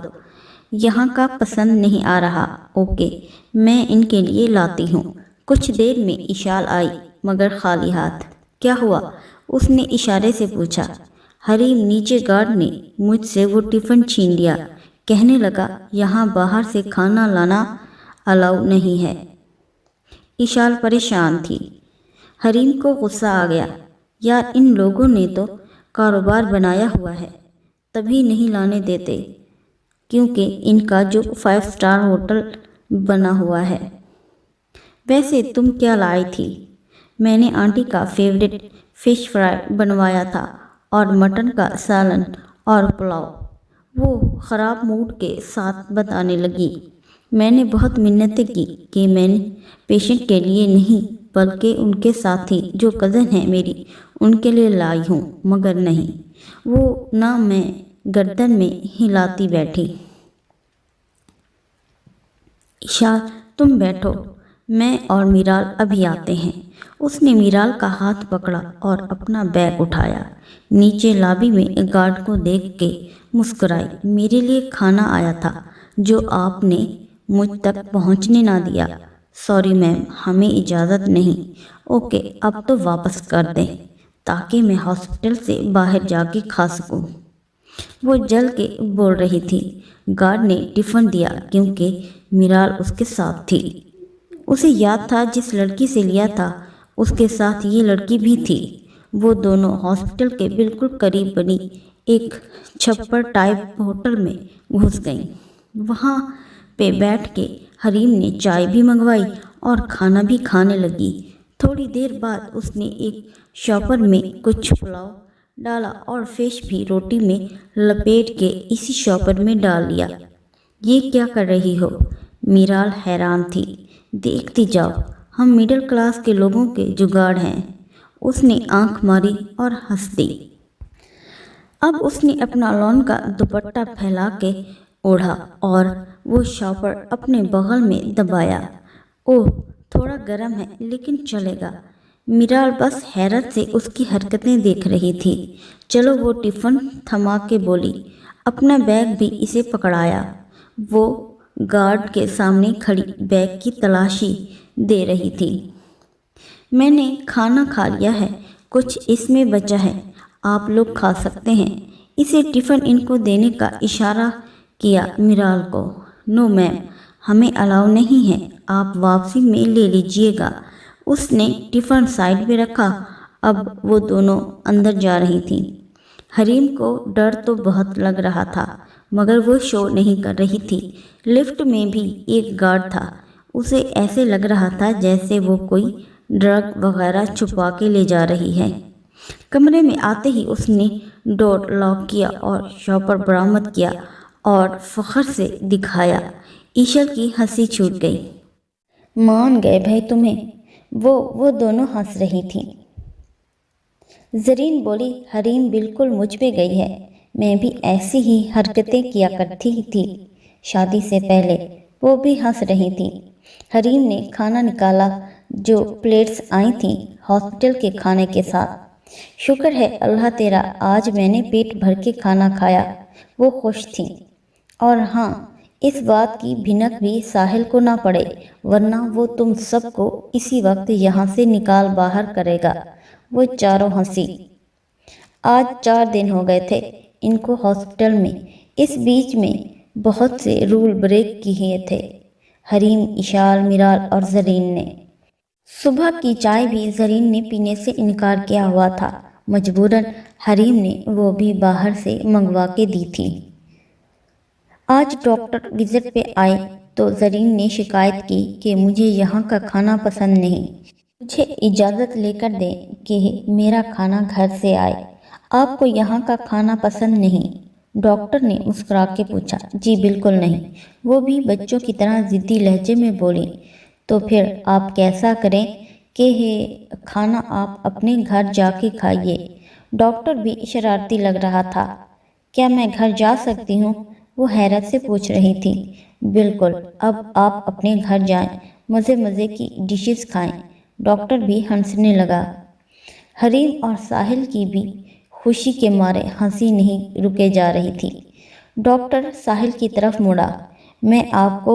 یہاں کا پسند نہیں آ رہا۔ اوکے، میں ان کے لیے لاتی ہوں۔ کچھ دیر میں اشال آئی مگر خالی ہاتھ۔ کیا ہوا؟ اس نے اشارے سے پوچھا۔ حریم نیچے گارڈ نے مجھ سے وہ ٹفن چھین لیا، کہنے لگا یہاں باہر سے کھانا لانا الاؤ نہیں ہے۔ اشال پریشان تھی۔ حریم کو غصہ آ گیا، یار ان لوگوں نے تو کاروبار بنایا ہوا ہے، تبھی نہیں لانے دیتے کیونکہ ان کا جو 5 اسٹار ہوٹل بنا ہوا ہے۔ ویسے تم کیا لائی تھی؟ میں نے آنٹی کا فیوریٹ فش فرائی بنوایا تھا اور مٹن کا سالن اور پلاؤ، وہ خراب موڈ کے ساتھ بتانے لگی۔ میں نے بہت منتیں کی کہ میں نے پیشنٹ کے لیے نہیں بلکہ ان کے ساتھی جو کزن ہیں میری ان کے لیے لائی ہوں، مگر نہیں، وہ نہ میں گردن میں ہلاتی بیٹھی۔ عشا تم بیٹھو، میں اور میرال ابھی آتے ہیں۔ اس نے میرال کا ہاتھ پکڑا اور اپنا بیگ اٹھایا۔ نیچے لابی میں گارڈ کو دیکھ کے مسکرائی۔ میرے لیے کھانا آیا تھا جو آپ نے مجھ تک پہنچنے نہ دیا۔ سوری میم، ہمیں اجازت نہیں۔ اوکے، اب تو واپس کر دیں تاکہ میں ہاسپٹل سے باہر جا کے کھا سکوں۔ وہ جل کے بول رہی تھی۔ گارڈ نے ٹفن دیا کیونکہ میرال اس کے ساتھ تھی۔ اسے یاد تھا جس لڑکی سے لیا تھا اس کے ساتھ یہ لڑکی بھی تھی۔ وہ دونوں ہاسپٹل کے بالکل قریب بنی ایک چھپر ٹائپ ہوٹل میں گھس گئیں۔ وہاں پہ بیٹھ کے حریم نے چائے بھی منگوائی اور کھانا بھی کھانے لگی۔ تھوڑی دیر بعد اس نے ایک شاپر میں کچھ پلاؤ ڈالا اور فش بھی روٹی میں لپیٹ کے اسی شاپر میں ڈال لیا۔ یہ کیا کر رہی ہو؟ میرال حیران تھی۔ دیکھتی جاؤ، ہم مڈل کلاس کے لوگوں کے جگاڑ ہیں۔ اس نے آنکھ ماری اور ہنس دی۔ اب اس نے اپنا لون کا دوپٹہ پھیلا کے اوڑھا اور وہ شاپر اپنے بغل میں دبایا۔ اوہ، تھوڑا گرم ہے لیکن چلے گا۔ میرال بس حیرت سے اس کی حرکتیں دیکھ رہی تھی۔ چلو، وہ ٹفن تھما کے بولی۔ اپنا بیگ بھی اسے پکڑایا۔ وہ گارڈ کے سامنے کھڑی بیگ کی تلاشی دے رہی تھی۔ میں نے کھانا کھا لیا ہے، کچھ اس میں بچا ہے، آپ لوگ کھا سکتے ہیں۔ اسے ٹفن ان کو دینے کا اشارہ کیا میرال کو۔ نو میم، ہمیں الاؤ نہیں ہے، آپ واپسی میں لے لیجئے گا۔ اس نے ٹفن سائڈ پہ رکھا۔ اب وہ دونوں اندر جا رہی تھیں۔ حریم کو ڈر تو بہت لگ رہا تھا مگر وہ شو نہیں کر رہی تھی۔ لفٹ میں بھی ایک گارڈ تھا۔ اسے ایسے لگ رہا تھا جیسے وہ کوئی ڈرگ وغیرہ چھپا کے لے جا رہی ہے۔ کمرے میں آتے ہی اس نے ڈور لاک کیا اور شاپر برآمد کیا اور فخر سے دکھایا۔ ایشل کی ہنسی چھوٹ گئی۔ مان گئے بھائی تمہیں؟ وہ دونوں ہنس رہی تھیں۔ زرین بولی، حریم بالکل مجھ پہ گئی ہے، میں بھی ایسی ہی حرکتیں کیا کرتی تھی شادی سے پہلے۔ وہ بھی ہنس رہی تھی۔ حریم نے کھانا نکالا جو پلیٹس آئی تھیں ہاسپٹل کے کھانے کے ساتھ۔ شکر ہے اللہ تیرا، آج میں نے پیٹ بھر کے کھانا کھایا۔ وہ خوش تھیں۔ اور ہاں، اس بات کی بھنک بھی ساحل کو نہ پڑے ورنہ وہ تم سب کو اسی وقت یہاں سے نکال باہر کرے گا۔ وہ چاروں ہنسی۔ آج 4 دن ہو گئے تھے ان کو ہاسپٹل میں، اس بیچ میں بہت سے رول بریک کیے تھے حریم، اشال، میرال اور زرین نے۔ صبح کی چائے بھی زرین نے پینے سے انکار کیا ہوا تھا، مجبوراً حریم نے وہ بھی باہر سے منگوا کے دی تھی۔ آج ڈاکٹر وزٹ پہ آئے تو زرین نے شکایت کی کہ مجھے یہاں کا کھانا پسند نہیں، مجھے اجازت لے کر دیں کہ میرا کھانا گھر سے آئے۔ آپ کو یہاں کا کھانا پسند نہیں؟ ڈاکٹر نے مسکرا کے پوچھا۔ جی بالکل نہیں، وہ بھی بچوں کی طرح ضدی لہجے میں بولی۔ تو پھر آپ کیسا کریں کہ کھانا آپ اپنے گھر جا کے کھائیے۔ ڈاکٹر بھی شرارتی لگ رہا تھا۔ کیا میں گھر جا سکتی ہوں؟ وہ حیرت سے پوچھ رہی تھی۔ بالکل، اب آپ اپنے گھر جائیں، مزے مزے کی ڈشز کھائیں۔ ڈاکٹر بھی ہنسنے لگا۔ حریم اور ساحل کی بھی خوشی کے مارے ہنسی نہیں رکے جا رہی تھی۔ ڈاکٹر ساحل کی طرف مڑا۔ میں آپ کو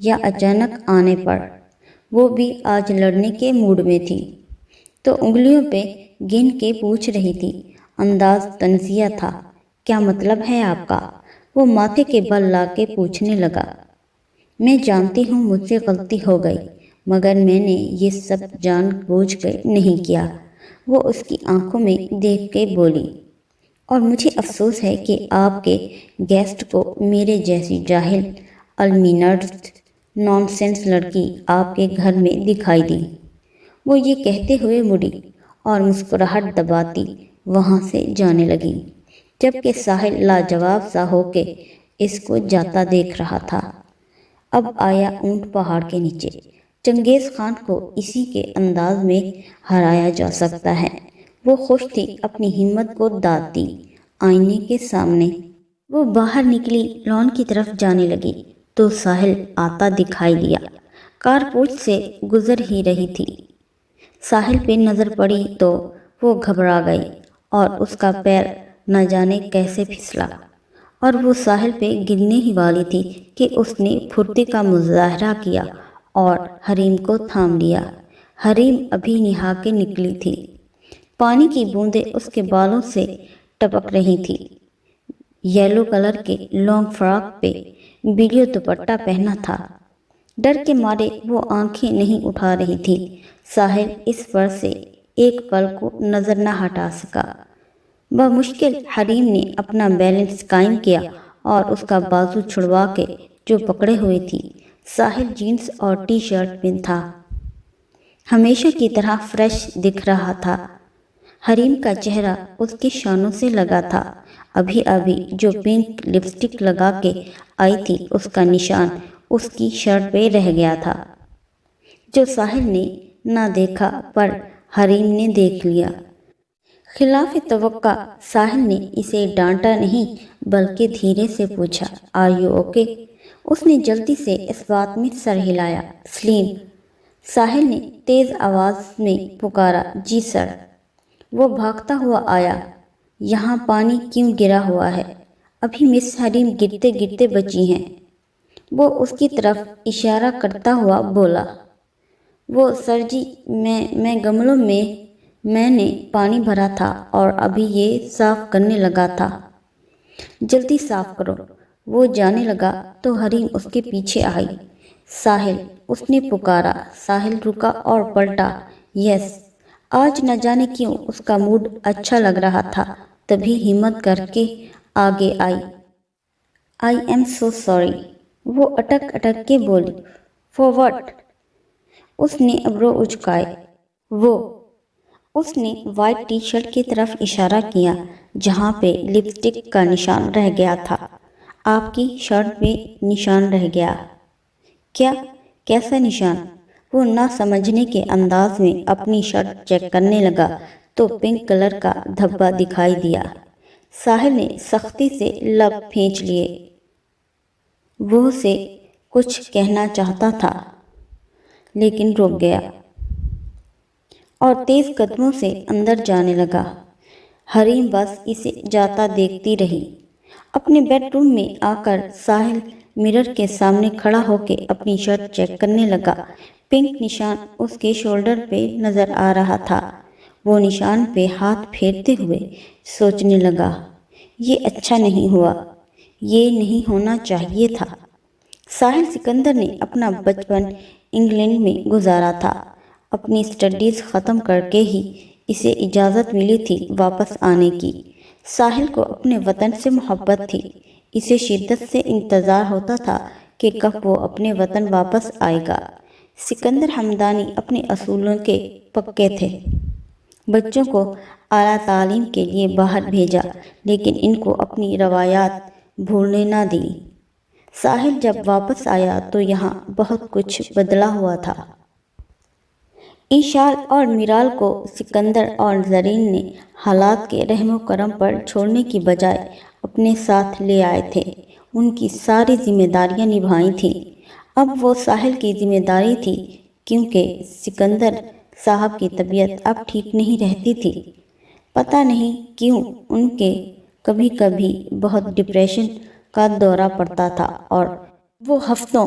یا اچانک آنے پر؟ وہ بھی آج لڑنے کے موڈ میں تھی تو انگلیوں پہ گن کے پوچھ رہی تھی۔ انداز تنزیہ تھا۔ کیا مطلب ہے آپ کا؟ وہ ماتھے کے بل لا کے پوچھنے لگا۔ میں جانتی ہوں مجھ سے غلطی ہو گئی، مگر میں نے یہ سب جان بوجھ کر نہیں کیا، وہ اس کی آنکھوں میں دیکھ کے بولی۔ اور مجھے افسوس ہے کہ آپ کے گیسٹ کو میرے جیسی جاہل المینرڈ نانسنس لڑکی آپ کے گھر میں دکھائی دی۔ وہ یہ کہتے ہوئے مڑی اور مسکراہٹ دباتی وہاں سے جانے لگی، جبکہ ساحل لاجواب سا ہو کے اس کو جاتا دیکھ رہا تھا۔ اب آیا اونٹ پہاڑ کے نیچے۔ چنگیز خان کو اسی کے انداز میں ہرایا جا سکتا ہے۔ وہ خوش تھی، اپنی ہمت کو داد دی۔ آئینے کے سامنے وہ باہر نکلی، لان کی طرف جانے لگی تو ساحل آتا دکھائی دیا۔ کار پورچ سے گزر ہی رہی تھی۔ ساحل پہ نظر پڑی تو وہ گھبرا گئی اور اس کا پیر نہ جانے کیسے پھسلا اور وہ ساحل پہ گرنے ہی والی تھی کہ اس نے پھرتی کا مظاہرہ کیا اور حریم کو تھام لیا۔ حریم ابھی نہا کے نکلی تھی۔ پانی کی بوندیں اس کے بالوں سے ٹپک رہی تھی۔ یلو کلر کے لانگ فراک پہ بلیو دوپٹہ پہنا تھا۔ ڈر کے مارے وہ آنکھیں نہیں اٹھا رہی تھی۔ ساحل اس پر سے ایک پل کو نظر نہ ہٹا سکا۔ بمشکل حریم نے اپنا بیلنس قائم کیا اور اس کا بازو چھڑوا کے جو پکڑے ہوئے تھی۔ ساحل جینس اور ٹی شرٹ میں تھا، ہمیشہ کی طرح فریش دکھ رہا تھا۔ حریم کا چہرہ اس کے شانوں سے لگا تھا۔ ابھی جو پنک لپسٹک لگا کے آئی تھی اس کا نشان اس کی شرٹ پہ رہ گیا تھا، جو ساحل نے نہ دیکھا پر حریم نے دیکھ لیا۔ خلاف توقع ساحل نے اسے ڈانٹا نہیں بلکہ دھیرے سے پوچھا، آر یو اوکے؟ اس نے جلدی سے اس بات میں سر ہلایا۔ سلیم، ساحل نے تیز آواز میں پکارا۔ جی سر۔ وہ بھاگتا ہوا آیا۔ یہاں پانی کیوں گرا ہوا ہے؟ ابھی مس حریم گرتے گرتے بچی ہیں۔ وہ اس کی طرف اشارہ کرتا ہوا بولا۔ وہ سر جی، میں گملوں میں نے پانی بھرا تھا اور ابھی یہ صاف کرنے لگا تھا۔ جلدی صاف کرو۔ وہ جانے لگا تو حریم اس کے پیچھے آئی۔ ساحل، اس نے پکارا۔ ساحل رکا اور پلٹا۔ یس۔ آج نہ جانے کیوں اس کا موڈ اچھا لگ رہا تھا، تبھی ہمت کر کے آگے آئی۔ آئی ایم سو سوری، وہ اٹک اٹک کے بولی۔ Four what? اس نے ابرو اچکائے۔ وہ اس نے وائٹ ٹی شرٹ کی طرف اشارہ کیا جہاں پہ لپسٹک کا نشان رہ گیا تھا۔ آپ کی شرٹ پہ نشان رہ گیا؟ کیا؟ کیسا نشان؟ وہ نہ سمجھنے کے انداز میں اپنی شرٹ چیک کرنے لگا تو پنک کلر کا دھبا دکھائی دیا۔ ساحل نے سختی سے لب پھینچ لیے۔ وہ اسے کچھ کہنا چاہتا تھا لیکن رک گیا اور تیز قدموں سے اندر جانے لگا۔ حریم بس اسے جاتا دیکھتی رہی۔ اپنے بیڈ روم میں آ کر ساحل مرر کے سامنے کھڑا ہو کے اپنی شرٹ چیک کرنے لگا۔ پنک نشان اس کے شولڈر پہ نظر آ رہا تھا۔ وہ نشان پہ ہاتھ پھیرتے ہوئے سوچنے لگا، یہ اچھا نہیں ہوا، یہ نہیں ہونا چاہیے تھا۔ ساحل سکندر نے اپنا بچپن انگلینڈ میں گزارا تھا۔ اپنی اسٹڈیز ختم کر کے ہی اسے اجازت ملی تھی واپس آنے کی۔ ساحل کو اپنے وطن سے محبت تھی۔ اسے شدت سے انتظار ہوتا تھا کہ کب وہ اپنے وطن واپس آئے گا۔ سکندر حمدانی اپنے اصولوں کے پکے تھے۔ بچوں کو اعلیٰ تعلیم کے لیے باہر بھیجا لیکن ان کو اپنی روایات بھولنے نہ دی۔ ساحل جب واپس آیا تو یہاں بہت کچھ بدلا ہوا تھا۔ ایشال اور میرال کو سکندر اور زرین نے حالات کے رحم و کرم پر چھوڑنے کی بجائے اپنے ساتھ لے آئے تھے۔ ان کی ساری ذمہ داریاں نبھائی تھیں۔ اب وہ ساحل کی ذمہ داری تھی کیونکہ سکندر صاحب کی طبیعت اب ٹھیک نہیں رہتی تھی۔ پتہ نہیں کیوں ان کے کبھی کبھی بہت ڈپریشن کا دورہ پڑتا تھا اور وہ ہفتوں